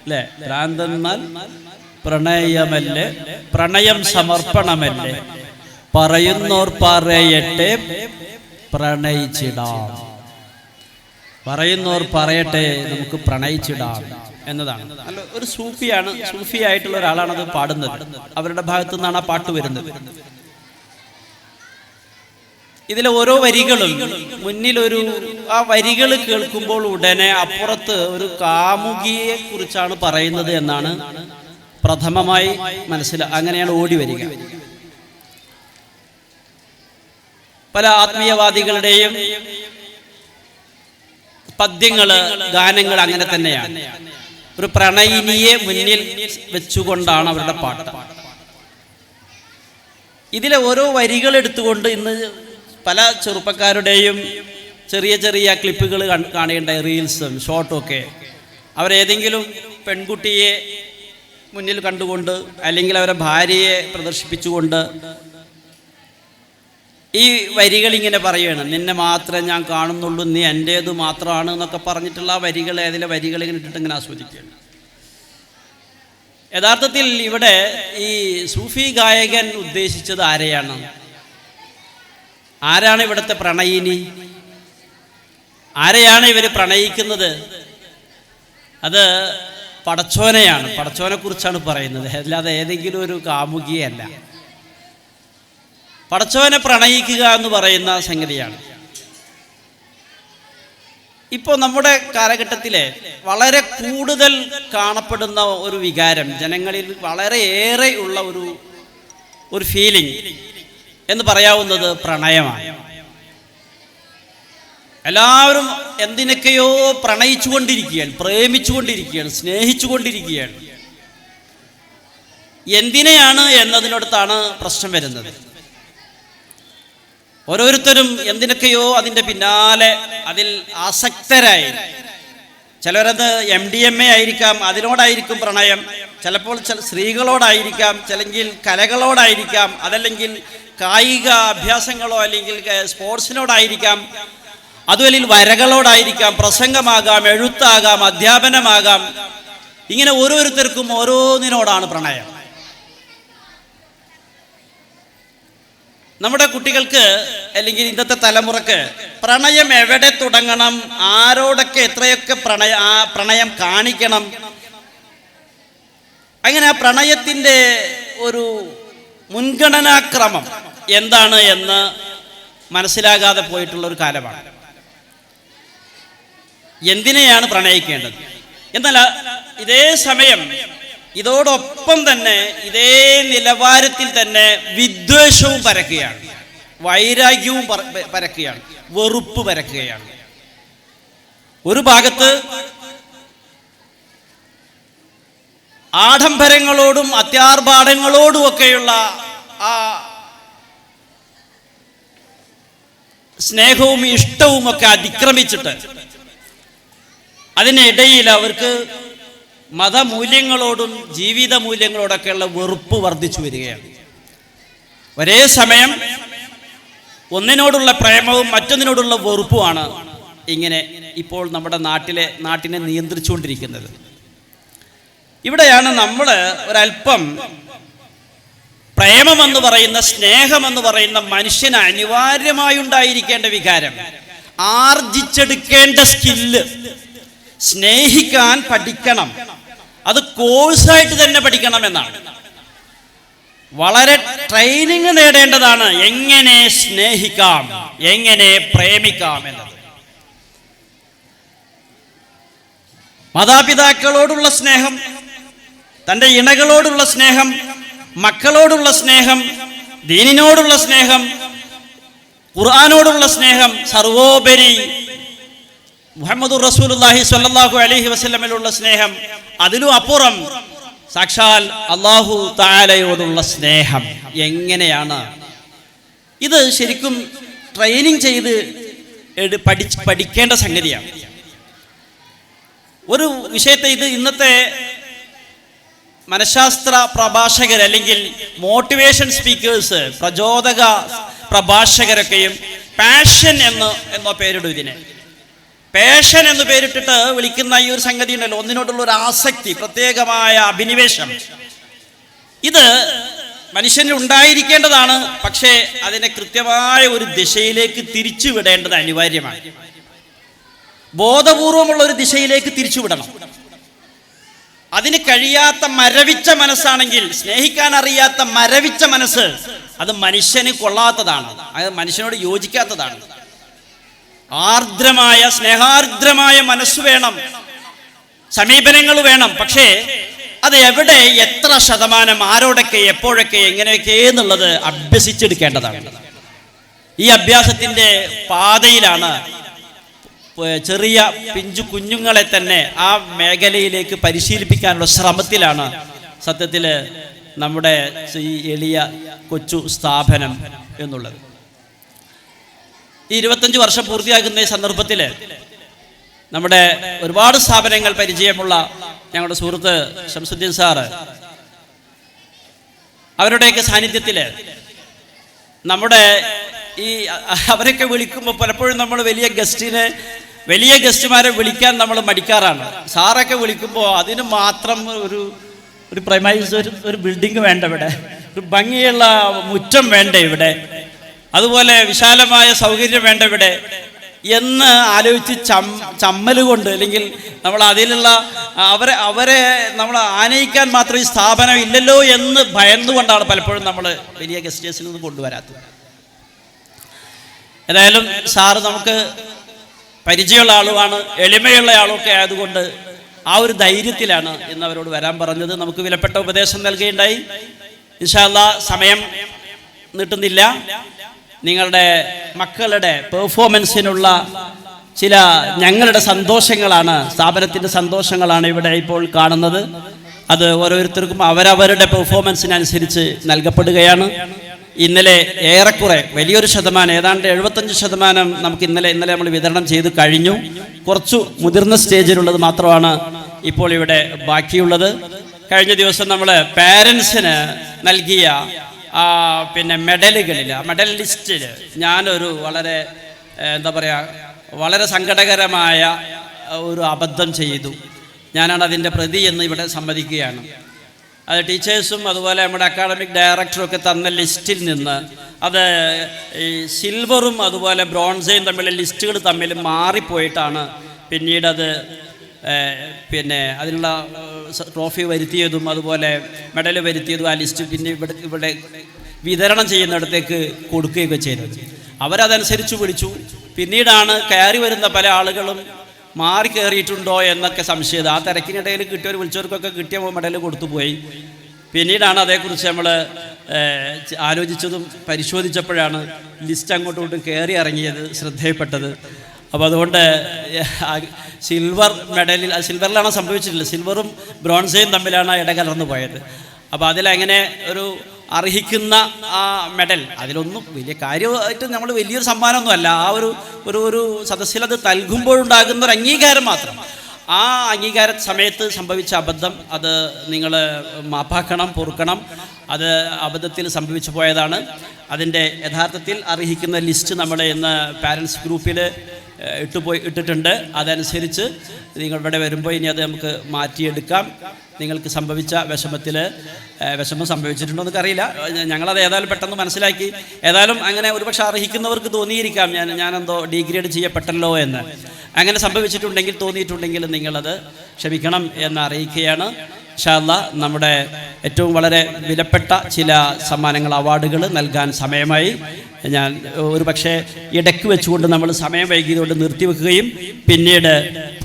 അല്ലേ? ഭ്രാന്തെന്നാൽ പ്രണയമല്ലേ, പ്രണയം സമർപ്പണമല്ലേ, പറയുന്നോർ പറയട്ടെ പ്രണയിച്ചിടാം, പറയുന്നോർ പറയട്ടെ നമുക്ക് പ്രണയിച്ചിടാം. എന്നതാണ്. നല്ല ഒരു സൂഫിയായിട്ടുള്ള ഒരാളാണ് അത് പാടുന്നത്. അവരുടെ ഭാഗത്തു നിന്നാണ് ആ പാട്ട് വരുന്നത്. ഇതിലെ ഓരോ വരികളും മുന്നിലൊരു ആ വരികൾ കേൾക്കുമ്പോൾ ഉടനെ അപ്പുറത്ത് ഒരു കാമുകിയെ കുറിച്ചാണ് പറയുന്നത് എന്നാണ് പ്രഥമമായി അങ്ങനെയാണ് ഓടി വരിക. പല ആത്മീയവാദികളുടെയും പദ്യങ്ങള്, ഗാനങ്ങൾ അങ്ങനെ തന്നെയാണ്. ഒരു പ്രണയിനിയെ മുന്നിൽ വെച്ചുകൊണ്ടാണ് അവരുടെ പാട്ട്. ഇതിലെ ഓരോ വരികൾ എടുത്തുകൊണ്ട് ഇന്ന് പല ചെറുപ്പക്കാരുടെയും ചെറിയ ചെറിയ ക്ലിപ്പുകൾ കാണുകയുണ്ടായി, റീൽസും ഷോർട്ടും ഒക്കെ. അവരേതെങ്കിലും പെൺകുട്ടിയെ മുന്നിൽ കണ്ടുകൊണ്ട് അല്ലെങ്കിൽ അവരുടെ ഭാര്യയെ പ്രദർശിപ്പിച്ചുകൊണ്ട് ഈ വരികൾ ഇങ്ങനെ പറയുകയാണ്, നിന്നെ മാത്രമേ ഞാൻ കാണുന്നുള്ളൂ, നീ എൻ്റേത് മാത്രമാണ് എന്നൊക്കെ പറഞ്ഞിട്ടുള്ള ആ വരികൾ, ഏതിലെ വരികൾ ഇങ്ങനെ ഇട്ടിട്ട് ഇങ്ങനെ ആസ്വദിക്കുകയാണ്. യഥാർത്ഥത്തിൽ ഇവിടെ ഈ സൂഫി ഗായകൻ ഉദ്ദേശിച്ചത് ആരെയാണ്? ആരാണ് ഇവിടുത്തെ പ്രണയിനി? ആരെയാണ് ഇവർ പ്രണയിക്കുന്നത്? അത് പടച്ചോനെയാണ്, പടച്ചോനെ കുറിച്ചാണ് പറയുന്നത്, അല്ലാതെ ഏതെങ്കിലും ഒരു കാമുകിയല്ല. പടച്ചോനെ പ്രണയിക്കുക എന്ന് പറയുന്ന സംഗതിയാണ്. ഇപ്പോൾ നമ്മുടെ കാലഘട്ടത്തിലെ വളരെ കൂടുതൽ കാണപ്പെടുന്ന ഒരു വികാരം, ജനങ്ങളിൽ വളരെയേറെ ഉള്ള ഒരു ഫീലിംഗ് എന്ന് പറയാവുന്നത് പ്രണയമാണ്. എല്ലാവരും എന്തിനൊക്കെയോ പ്രണയിച്ചുകൊണ്ടിരിക്കുകയാണ്, പ്രേമിച്ചുകൊണ്ടിരിക്കുകയാണ്, സ്നേഹിച്ചുകൊണ്ടിരിക്കുകയാണ്. എന്തിനെയാണ് എന്നതിനടുത്താണ് പ്രശ്നം വരുന്നത്. ഓരോരുത്തരും എന്തിനൊക്കെയോ അതിൻ്റെ പിന്നാലെ അതിൽ ആസക്തരായി. ചിലരത് MDMA ആയിരിക്കാം, അതിനോടായിരിക്കും പ്രണയം. ചിലപ്പോൾ സ്ത്രീകളോടായിരിക്കാം, ചിലങ്കിൽ കലകളോടായിരിക്കാം, അതല്ലെങ്കിൽ കായിക അഭ്യാസങ്ങളോ അല്ലെങ്കിൽ സ്പോർട്സിനോടായിരിക്കാം, അതുമല്ലെങ്കിൽ വരകളോടായിരിക്കാം, പ്രസംഗമാകാം, എഴുത്താകാം, അധ്യാപനമാകാം. ഇങ്ങനെ ഓരോരുത്തർക്കും ഓരോന്നിനോടാണ് പ്രണയം. നമ്മുടെ കുട്ടികൾക്ക് അല്ലെങ്കിൽ ഇന്നത്തെ തലമുറക്ക് പ്രണയം എവിടെ തുടങ്ങണം, ആരോടൊക്കെ എത്രയൊക്കെ പ്രണയം കാണിക്കണം, അങ്ങനെ ആ പ്രണയത്തിൻ്റെ ഒരു മുൻഗണനാക്രമം എന്താണ് എന്ന് മനസ്സിലാകാതെ പോയിട്ടുള്ള ഒരു കാലമാണ്. എന്തിനെയാണ് പ്രണയിക്കേണ്ടത്? എന്നാൽ ഇതേ സമയം ഇതോടൊപ്പം തന്നെ ഇതേ നിലവാരത്തിൽ തന്നെ വിദ്വേഷവും പരക്കുകയാണ്, വൈരാഗ്യവും പരക്കുകയാണ്, വെറുപ്പ് പരക്കുകയാണ്. ഒരു ഭാഗത്ത് ആഡംബരങ്ങളോടും അത്യാർഭാടങ്ങളോടും ഒക്കെയുള്ള ആ സ്നേഹവും ഇഷ്ടവും ഒക്കെ അതിക്രമിച്ചിട്ട് അതിനിടയിൽ അവർക്ക് മതമൂല്യങ്ങളോടും ജീവിത മൂല്യങ്ങളോടൊക്കെയുള്ള വെറുപ്പ് വർദ്ധിച്ചു വരികയാണ്. ഒരേ സമയം ഒന്നിനോടുള്ള പ്രേമവും മറ്റൊന്നിനോടുള്ള വെറുപ്പുമാണ് ഇങ്ങനെ ഇപ്പോൾ നമ്മുടെ നാട്ടിനെ നിയന്ത്രിച്ചുകൊണ്ടിരിക്കുന്നത്. ഇവിടെയാണ് നമ്മൾ ഒരല്പം പ്രേമമെന്ന് പറയുന്ന, സ്നേഹമെന്ന് പറയുന്ന മനുഷ്യന് അനിവാര്യമായി ഉണ്ടായിരിക്കേണ്ട വികാരം, ആർജിച്ചെടുക്കേണ്ട സ്കില്ല്, സ്നേഹിക്കാൻ പഠിക്കണം. അത് കോഴ്സായിട്ട് തന്നെ പഠിക്കണമെന്നാണ്. വളരെ ട്രെയിനിങ് നേടേണ്ടതാണ് എങ്ങനെ സ്നേഹിക്കാം, എങ്ങനെ പ്രേമിക്കാം എന്നത്. മാതാപിതാക്കളോടുള്ള സ്നേഹം, തൻ്റെ ഇണകളോടുള്ള സ്നേഹം, മക്കളോടുള്ള സ്നേഹം, ദീനിനോടുള്ള സ്നേഹം, ഖുർആനോടുള്ള സ്നേഹം, സർവോപരി മുഹമ്മദുർ റസൂലുള്ളാഹി സ്വല്ലല്ലാഹു അലൈഹി വസല്ലമയിലുള്ള സ്നേഹം, അതിലും അപ്പുറം സാക്ഷാൽ അല്ലാഹു തആലയോടുള്ള സ്നേഹം എങ്ങനെയാണ്? ഇത് ശരിക്കും ട്രെയിനിങ് ചെയ്ത് പഠിക്കേണ്ട സംഗതിയാണ്. ഒരു വിഷയത്തെ ഇത് ഇന്നത്തെ മനഃശാസ്ത്ര പ്രഭാഷകർ അല്ലെങ്കിൽ മോട്ടിവേഷൻ സ്പീക്കേഴ്സ്, പ്രചോദക പ്രഭാഷകരൊക്കെയും പാഷൻ എന്നോ പേരിടും ഇതിനെ. പാഷൻ എന്ന് പേരിട്ടിട്ട് വിളിക്കുന്ന ഈ ഒരു സംഗതി ഉണ്ടല്ലോ, ഒന്നിനോടുള്ള ഒരു ആസക്തി, പ്രത്യേകമായ അഭിനിവേശം. ഇത് മനുഷ്യന് ഉണ്ടായിരിക്കേണ്ടതാണ്. പക്ഷേ അതിനെ കൃത്യമായ ഒരു ദിശയിലേക്ക് തിരിച്ചു വിടേണ്ടത് അനിവാര്യമാണ്. ബോധപൂർവമുള്ള ഒരു ദിശയിലേക്ക് തിരിച്ചുവിടണം. അതിന് കഴിയാത്ത മരവിച്ച മനസ്സാണെങ്കിൽ, സ്നേഹിക്കാൻ അറിയാത്ത മരവിച്ച മനസ്സ്, അത് മനുഷ്യന് കൊള്ളാത്തതാണ്, അത് മനുഷ്യനോട് യോജിക്കാത്തതാണ്. ആർദ്രമായ, സ്നേഹാർദ്രമായ മനസ്സ് വേണം, സമീപനങ്ങൾ വേണം. പക്ഷേ അത് എവിടെ, എത്ര ശതമാനം, ആരോടൊക്കെ, എപ്പോഴൊക്കെ, എങ്ങനെയൊക്കെ എന്നുള്ളത് അഭ്യസിച്ചെടുക്കേണ്ടതാണ്. ഈ അഭ്യാസത്തിൻ്റെ പാതയിലാണ്, ചെറിയ പിഞ്ചു കുഞ്ഞുങ്ങളെ തന്നെ ആ മേഖലയിലേക്ക് പരിശീലിപ്പിക്കാനുള്ള ശ്രമത്തിലാണ് സത്യത്തിൽ നമ്മുടെ ഈ എളിയ കൊച്ചു സ്ഥാപനം എന്നുള്ളത്. ഈ 25 വർഷം പൂർത്തിയാക്കുന്ന ഈ സന്ദർഭത്തിൽ നമ്മുടെ ഒരുപാട് സ്ഥാപനങ്ങൾ പരിചയമുള്ള ഞങ്ങളുടെ സുഹൃത്ത് ശംസുദ്ദീൻ സാറ്, അവരുടെയൊക്കെ സാന്നിധ്യത്തിൽ നമ്മുടെ ഈ അവരൊക്കെ വിളിക്കുമ്പോൾ പലപ്പോഴും നമ്മൾ വലിയ ഗസ്റ്റുമാരെ വിളിക്കാൻ നമ്മൾ മടിക്കാറാണ്. സാറൊക്കെ വിളിക്കുമ്പോൾ അതിന് മാത്രം ഒരു പ്രൈമൈസ് ഒരു ബിൽഡിംഗ് വേണ്ട ഇവിടെ, ഒരു ഭംഗിയുള്ള മുറ്റം വേണ്ട ഇവിടെ, അതുപോലെ വിശാലമായ സൗകര്യം വേണ്ട ഇവിടെ എന്ന് ആലോചിച്ച് ചമ്മൽ കൊണ്ട്, അല്ലെങ്കിൽ നമ്മൾ അതിലുള്ള അവരെ നമ്മൾ ആനയിക്കാൻ മാത്രം ഈ സ്ഥാപനം ഇല്ലല്ലോ എന്ന് ഭയന്നുകൊണ്ടാണ് പലപ്പോഴും നമ്മൾ വലിയ ഗസ്റ്റേഴ്സിൽ നിന്ന് കൊണ്ടുവരാത്തത്. ഏതായാലും സാറ് നമുക്ക് പരിചയമുള്ള ആളുമാണ്, എളിമയുള്ള ആളൊക്കെ ആയതുകൊണ്ട് ആ ഒരു ധൈര്യത്തിലാണ് ഇന്ന് അവരോട് വരാൻ പറഞ്ഞത്. നമുക്ക് വിലപ്പെട്ട ഉപദേശം നൽകുകയുണ്ടായി. ഇൻഷാ അല്ലാഹ് സമയം നീട്ടുന്നില്ല. നിങ്ങളുടെ മക്കളുടെ പെർഫോമൻസിനുള്ള ചില ഞങ്ങളുടെ സന്തോഷങ്ങളാണ്, സ്ഥാപനത്തിൻ്റെ സന്തോഷങ്ങളാണ് ഇവിടെ ഇപ്പോൾ കാണുന്നത്. അത് ഓരോരുത്തർക്കും അവരവരുടെ പെർഫോമൻസിനനുസരിച്ച് നൽകപ്പെടുകയാണ്. ഇന്നലെ ഏറെക്കുറെ വലിയൊരു ശതമാനം, ഏതാണ്ട് 75% നമുക്ക് ഇന്നലെ നമ്മൾ വിതരണം ചെയ്ത് കഴിഞ്ഞു. കുറച്ചു മുതിർന്ന സ്റ്റേജിലുള്ളത് മാത്രമാണ് ഇപ്പോൾ ഇവിടെ ബാക്കിയുള്ളത്. കഴിഞ്ഞ ദിവസം നമ്മൾ പാരൻസിന് നൽകിയ മെഡലുകളിൽ, മെഡൽ ലിസ്റ്റിൽ ഞാനൊരു വളരെ വളരെ സങ്കടകരമായ ഒരു അബദ്ധം ചെയ്തു. ഞാനാണ് അതിൻ്റെ പ്രതി എന്ന് ഇവിടെ സമ്മതിക്കുകയാണ്. അത് ടീച്ചേഴ്സും അതുപോലെ നമ്മുടെ അക്കാഡമിക് ഡയറക്ടറും ഒക്കെ തന്ന ലിസ്റ്റിൽ നിന്ന് അത് ഈ സിൽവറും അതുപോലെ ബ്രോൺസയും തമ്മിലുള്ള ലിസ്റ്റുകൾ തമ്മിൽ മാറിപ്പോയിട്ടാണ് പിന്നീട് അത് അതിനുള്ള ട്രോഫി വരുത്തിയതും അതുപോലെ മെഡൽ വരുത്തിയതും ആ ലിസ്റ്റ് പിന്നെ ഇവിടെ വിതരണം ചെയ്യുന്നിടത്തേക്ക് കൊടുക്കുകയൊക്കെ ചെയ്തത്. അവരതനുസരിച്ച് വിളിച്ചു. പിന്നീടാണ് കയറി വരുന്ന പല ആളുകളും മാറി കയറിയിട്ടുണ്ടോ എന്നൊക്കെ സംശയം. ആ തിരക്കിനിടയിൽ കിട്ടിയവർ വിളിച്ചവർക്കൊക്കെ കിട്ടിയ മെഡൽ കൊടുത്തു പോയി. പിന്നീടാണ് അതേക്കുറിച്ച് നമ്മൾ ആലോചിച്ചതും പരിശോധിച്ചപ്പോഴാണ് ലിസ്റ്റ് അങ്ങോട്ടും ഇങ്ങോട്ടും കയറി ഇറങ്ങിയത് ശ്രദ്ധയിൽപ്പെട്ടത്. അപ്പോൾ അതുകൊണ്ട് സിൽവർ മെഡലിൽ, സിൽവറിലാണ് സംഭവിച്ചിട്ടില്ല, സിൽവറും ബ്രോൺസയും തമ്മിലാണ് ഇടകലർന്നു പോയത്. അപ്പോൾ അതിലങ്ങനെ ഒരു അർഹിക്കുന്ന ആ മെഡൽ, അതിലൊന്നും വലിയ കാര്യമായിട്ട് നമ്മൾ വലിയൊരു സമ്മാനമൊന്നുമല്ല, ആ ഒരു സദസ്സിൽ അത് നൽകുമ്പോഴുണ്ടാകുന്ന ഒരു അംഗീകാരം മാത്രം. ആ അംഗീകാര സമയത്ത് സംഭവിച്ച അബദ്ധം അത് നിങ്ങൾ മാപ്പാക്കണം, പൊറുക്കണം. അത് അബദ്ധത്തിൽ സംഭവിച്ചു പോയതാണ്. അതിൻ്റെ യഥാർത്ഥത്തിൽ അർഹിക്കുന്ന ലിസ്റ്റ് നമ്മൾ ഇന്ന് പാരൻസ് ഗ്രൂപ്പിൽ ഇട്ടിട്ടുണ്ട്. അതനുസരിച്ച് നിങ്ങൾ ഇവിടെ വരുമ്പോൾ ഇനി അത് നമുക്ക് മാറ്റിയെടുക്കാം. നിങ്ങൾക്ക് സംഭവിച്ച വിഷമം സംഭവിച്ചിട്ടുണ്ടോ എന്നൊക്കെ അറിയില്ല. ഞങ്ങളത് ഏതായാലും പെട്ടെന്ന് മനസ്സിലാക്കി. ഏതായാലും അങ്ങനെ ഒരുപക്ഷെ അർഹിക്കുന്നവർക്ക് തോന്നിയിരിക്കാം ഞാനെന്തോ ഡീഗ്രേഡ് ചെയ്യപ്പെട്ടല്ലോ എന്ന്. അങ്ങനെ സംഭവിച്ചിട്ടുണ്ടെങ്കിൽ, തോന്നിയിട്ടുണ്ടെങ്കിൽ നിങ്ങളത് ക്ഷമിക്കണം എന്ന് അറിയിക്കുകയാണ്. ഇൻഷാ അല്ലാഹ് നമ്മുടെ ഏറ്റവും വളരെ വിലപ്പെട്ട ചില സമ്മാനങ്ങൾ, അവാർഡുകൾ നൽകാൻ സമയമായി. ഞാൻ ഒരു പക്ഷേ ഇടയ്ക്ക് വെച്ചുകൊണ്ട് നമ്മൾ സമയം വൈകിയതുകൊണ്ട് നിർത്തിവെക്കുകയും പിന്നീട്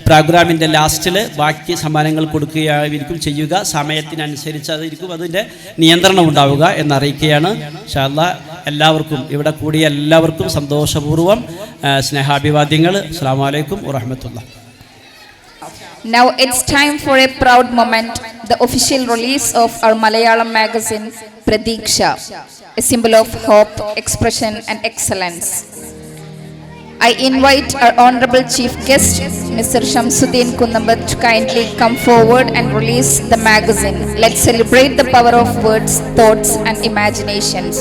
പ്രോഗ്രാമിൻ്റെ ലാസ്റ്റിൽ ബാക്കി സമ്മാനങ്ങൾ കൊടുക്കുകയായിരിക്കും ചെയ്യുക. സമയത്തിനനുസരിച്ച് അതായിരിക്കും അതിൻ്റെ നിയന്ത്രണം ഉണ്ടാവുക എന്നറിയിക്കുകയാണ്. ഇൻഷാ അല്ലാഹ് എല്ലാവർക്കും, ഇവിടെ കൂടിയ എല്ലാവർക്കും സന്തോഷപൂർവ്വം സ്നേഹാഭിവാദ്യങ്ങൾ. അസ്സലാമു അലൈക്കും വറഹ്മത്തുള്ളാഹി. Now it's time for a proud moment, the official release of our Malayalam magazine, Pradiksha, a symbol of hope, expression and excellence. I invite our honorable chief guest, Mr. Shamsuddin Kunnabat, to kindly come forward and release the magazine. Let's celebrate the power of words, thoughts and imaginations.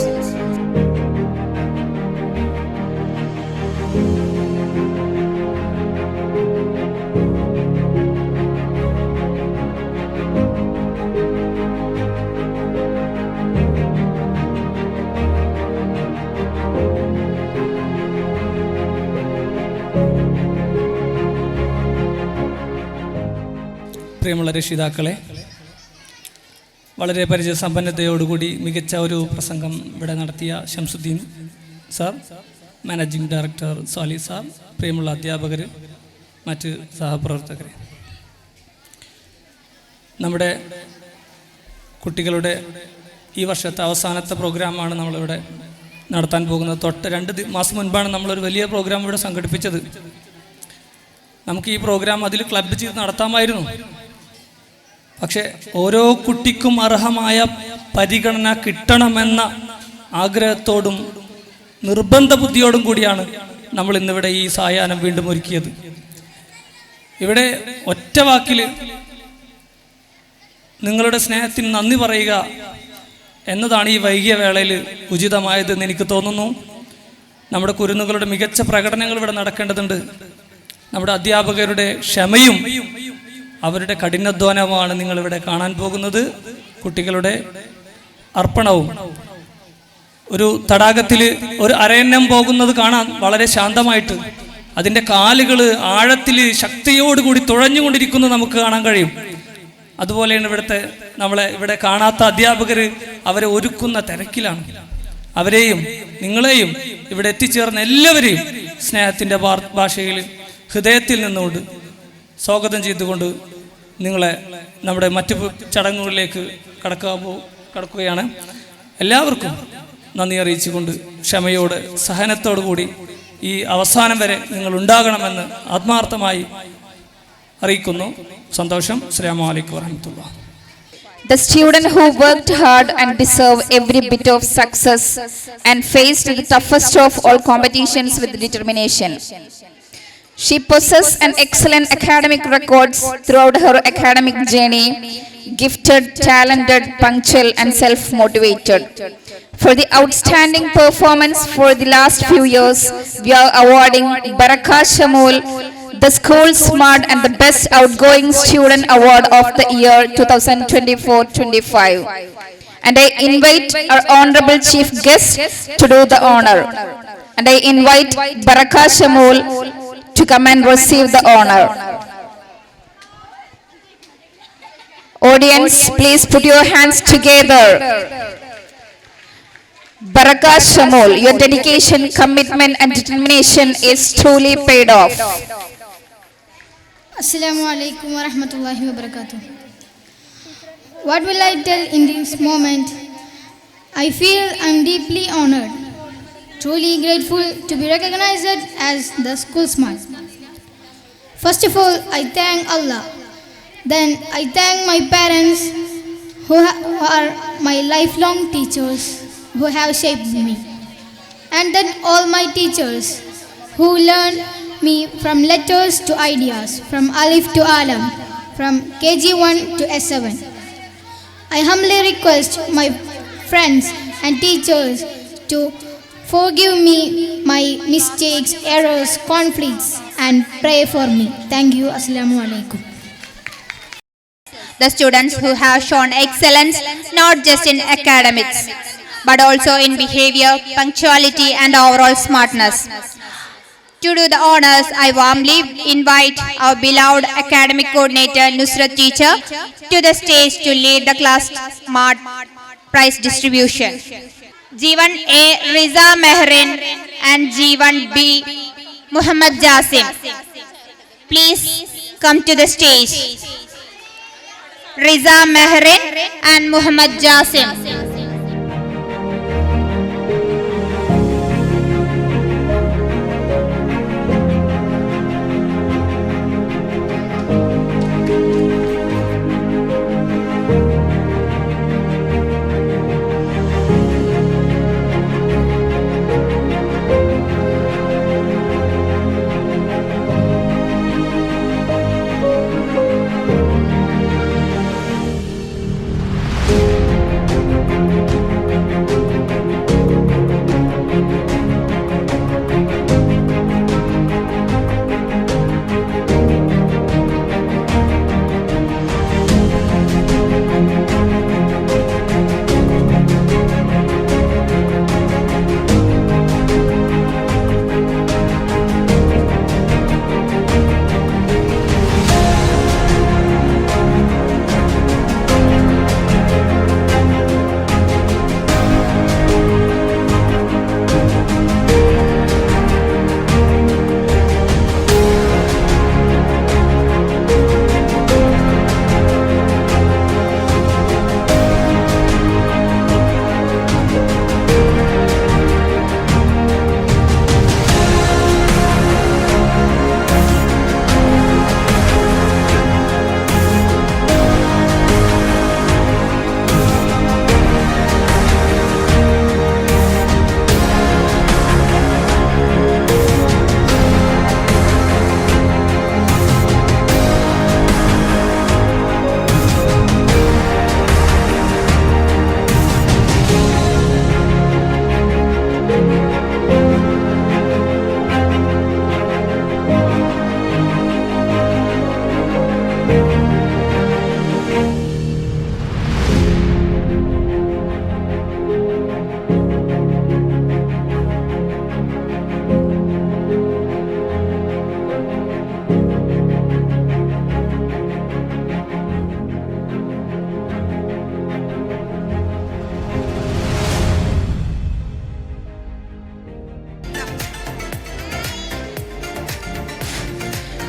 പ്രിയമുള്ള രക്ഷിതാക്കളെ, വളരെ പരിചയസമ്പന്നതയോടുകൂടി മികച്ച ഒരു പ്രസംഗം ഇവിടെ നടത്തിയ Shamsuddin sir, managing director Sali sir, പ്രിയമുള്ള അധ്യാപകർ, മറ്റ് സഹപ്രവർത്തകർ, നമ്മുടെ കുട്ടികളുടെ ഈ വർഷത്തെ അവസാനത്തെ പ്രോഗ്രാമാണ് നമ്മളിവിടെ നടത്താൻ പോകുന്നത്. തൊട്ട് 2 മാസം മുൻപാണ് നമ്മളൊരു വലിയ പ്രോഗ്രാം ഇവിടെ സംഘടിപ്പിച്ചത്. നമുക്ക് ഈ പ്രോഗ്രാം അതിൽ ക്ലബ് ചെയ്ത് നടത്താമായിരുന്നു. പക്ഷേ ഓരോ കുട്ടിക്കും അർഹമായ പരിഗണന കിട്ടണമെന്ന ആഗ്രഹത്തോടും നിർബന്ധ ബുദ്ധിയോടും കൂടിയാണ് നമ്മൾ ഇന്നിവിടെ ഈ സായാഹ്നം വീണ്ടും ഒരുക്കിയത്. ഇവിടെ ഒറ്റ വാക്കിൽ നിങ്ങളുടെ സ്നേഹത്തിന് നന്ദി പറയുക എന്നതാണ് ഈ വൈകിയ വേളയിൽ ഉചിതമായതെന്ന് എനിക്ക് തോന്നുന്നു. നമ്മുടെ കുരുന്നുകളുടെ മികച്ച പ്രകടനങ്ങൾ ഇവിടെ നടക്കേണ്ടതുണ്ട്. നമ്മുടെ അധ്യാപകരുടെ ക്ഷമയും അവരുടെ കഠിനാധ്വാനവുമാണ് നിങ്ങളിവിടെ കാണാൻ പോകുന്നത്. കുട്ടികളുടെ അർപ്പണവും. ഒരു തടാകത്തിൽ ഒരു അരയന്നം പോകുന്നത് കാണാൻ വളരെ ശാന്തമായിട്ട്, അതിൻ്റെ കാലുകൾ ആഴത്തിൽ ശക്തിയോടുകൂടി തുഴഞ്ഞുകൊണ്ടിരിക്കുന്നത് നമുക്ക് കാണാൻ കഴിയും. അതുപോലെയാണ് നമ്മളെ ഇവിടെ കാണാത്ത അധ്യാപകർ അവരെ ഒരുക്കുന്ന തിരക്കിലാണ്. അവരെയും നിങ്ങളെയും ഇവിടെ എത്തിച്ചേർന്ന എല്ലാവരെയും സ്നേഹത്തിൻ്റെ ഭാഷയിൽ ഹൃദയത്തിൽ നിന്നുകൊണ്ട് സ്വാഗതം ചെയ്തുകൊണ്ട് നിങ്ങളെ നമ്മുടെ മറ്റു ചടങ്ങുകളിലേക്ക് കടക്കുകയാണ്. എല്ലാവർക്കും നന്ദി അറിയിച്ചുകൊണ്ട് ക്ഷമയോട് സഹനത്തോടു കൂടി ഈ അവസാനം വരെ നിങ്ങൾ ഉണ്ടാകണമെന്ന് ആത്മാർത്ഥമായി അറിയിക്കുന്നു. സന്തോഷം. അസ്സലാമു അലൈക്കും വറഹ്മത്തുള്ളാഹി. The student who worked hard and deserved every bit of success and faced the toughest of all competitions with determination. She possessed an excellent academic records throughout her academic journey, gifted, talented, punctual and self-motivated. For the outstanding performance for the last few years, we are awarding Baraka Shamul the School Smart and the Best Outgoing Student Award of the year 2024-25. And I invite our Honorable Chief Guest to do the honor. And I invite Baraka Shamul to come and receive the honor. Audience, please put your hands together. Baraka Shamul, your dedication, commitment and determination is truly paid off. Assalamu alaikum wa rahmatullahi wa barakatuh. What will I tell in this moment? I feel I'm deeply honored, truly grateful to be recognized as the School Smart. First of all, I thank Allah. Then I thank my parents who are my lifelong teachers who have shaped me. And then all my teachers who learned me from letters to ideas, from Alif to Alam, from KG1 to S7. I humbly request my friends and teachers to forgive me my mistakes, errors, conflicts and pray for me. Thank you. Assalamu alaikum. The students who have shown excellence not just in academics but also in behavior, punctuality and overall smartness. To do the honors, I warmly invite our beloved academic coordinator Nusrat teacher to the stage to lead the class smart prize distribution. G1 A Riza Mehrin and G1 B Muhammad Jasim, please come to the stage. Riza Mehrin and Muhammad Jasim.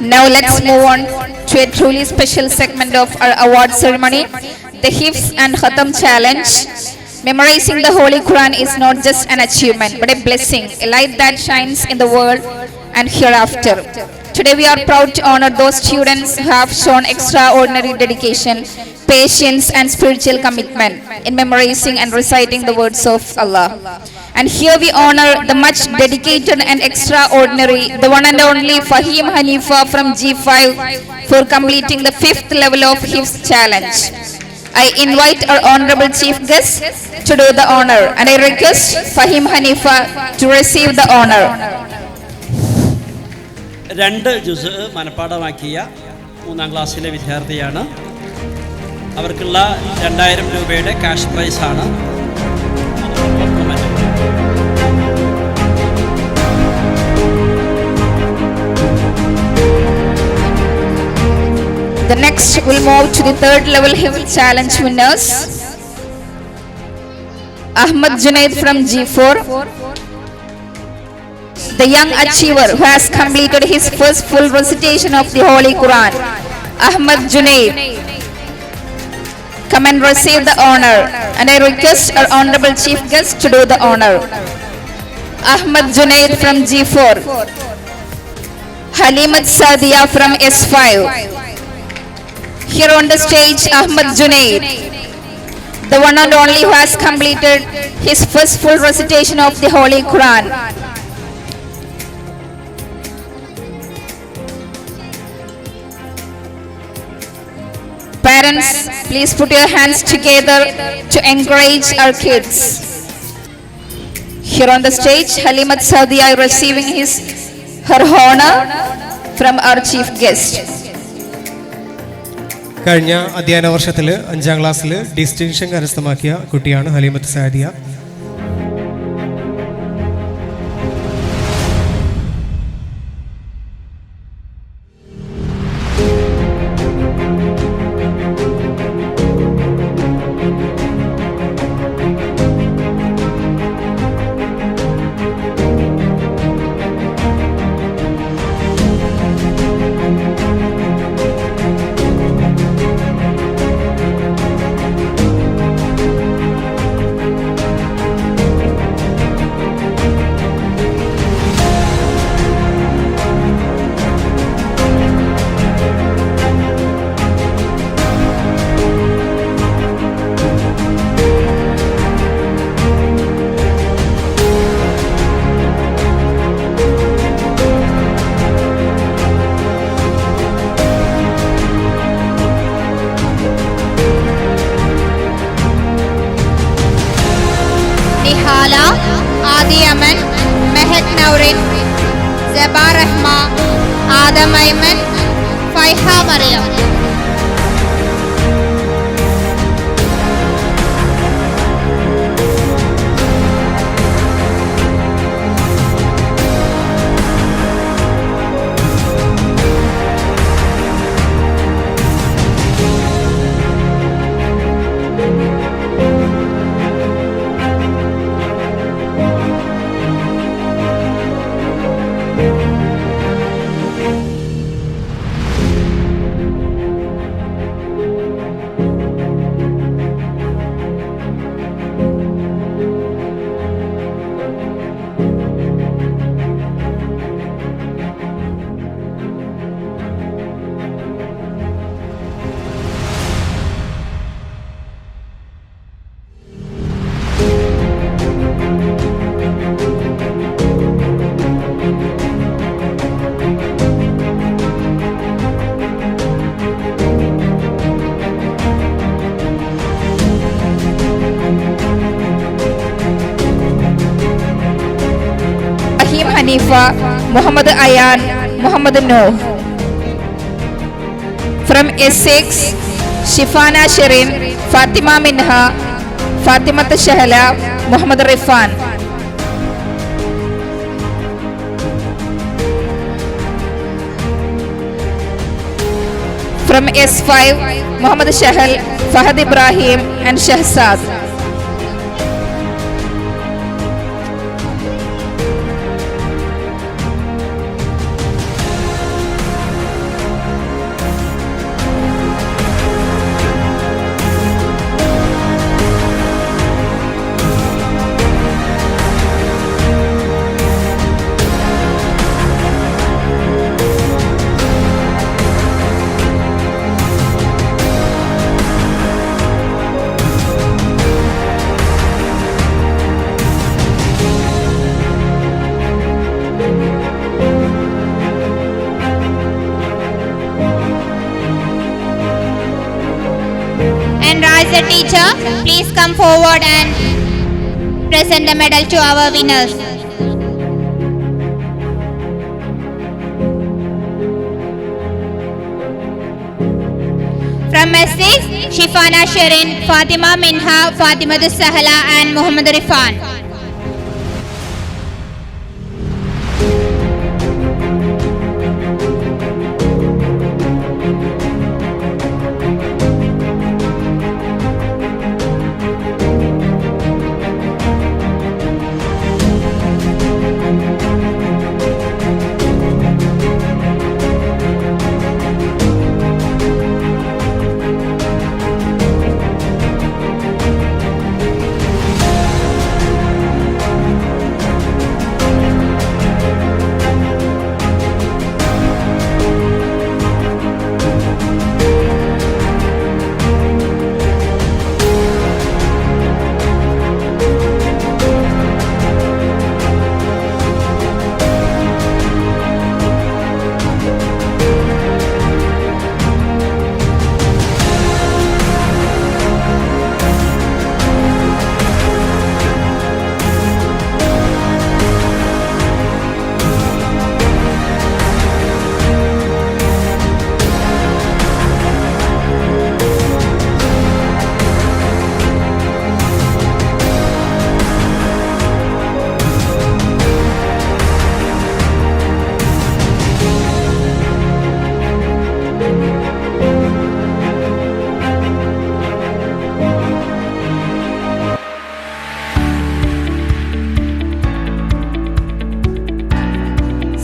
Now let's move on to a truly special segment of our award ceremony, the Hifz and Khatam Challenge. Memorizing the Holy Quran is not just an achievement, but a blessing, a light that shines in the world and hereafter. Today we are proud to honor those students who have shown extraordinary dedication, patience and spiritual commitment in memorizing and reciting the words of Allah. And here we honor the much dedicated and extraordinary, the one and only Fahim Hanifa from G5 for completing the 5th level of Hifz challenge. I invite our honorable chief guest to do the honor, and I request Fahim Hanifa to receive the honor. 2 ജുസ് മനഃപ്പാഠമാക്കിയ 3ാം ക്ലാസ്സിലെ വിദ്യാർത്ഥിയാണ്. അവർക്കുള്ള 2000 രൂപയുടെ cash പ്രൈസാണ്. The next will move to the 3rd level Hifz challenge winners. Ahmad Junaid from G4, the young achiever who has completed his first full recitation of the Holy Quran. Ahmad Junaid, come and receive the honor, and I request our honorable chief guest to do the honor. Ahmad Junaid from G4, Halimat Sadia from S5. Here on the stage, Ahmad Junaid, the one and only who has completed his first full recitation of the Holy Quran. Parents, please put your hands together to encourage our kids. Here on the stage, Halimat Sadia receiving her honor from our chief guest. കഴിഞ്ഞ അധ്യയന വർഷത്തിൽ 5ാം ക്ലാസ്സിൽ distinction കരസ്ഥമാക്കിയ കുട്ടിയാണ് Haleemath Sadiya. Nihala, Adi Aman, Mehak Naurin, Zeba Rahma, Adam Ayman, Faiha Mariam. Hanifa, Muhammad Ayan, Muhammad Noor. From S6, Shifana Shirin, Fatima Minha, Fatima Shahla, Muhammad Rifan. From S5, Muhammad Shahal, Fahad Ibrahim and Shahzad. as a teacher, please come forward and present the medal to our winners. From S6, Shifana Shirin, Fatima Minha, Fatima Sahla and Muhammad Rifan.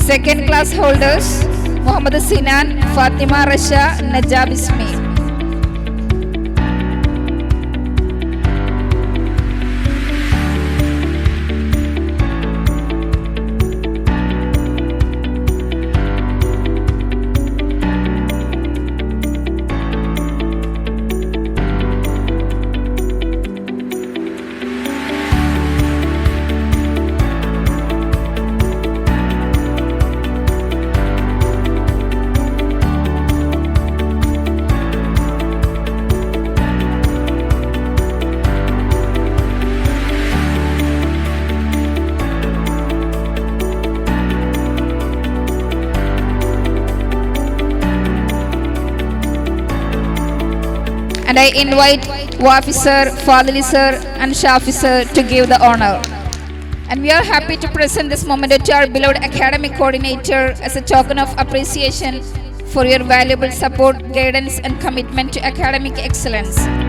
Second class holders Muhammad Sinan, Fatima Rasha, Najab Ismi. And I invite Wafi sir, Fadli sir and Shafi sir to give the honor. And we are happy to present this moment to our beloved academic coordinator as a token of appreciation for your valuable support, guidance and commitment to academic excellence.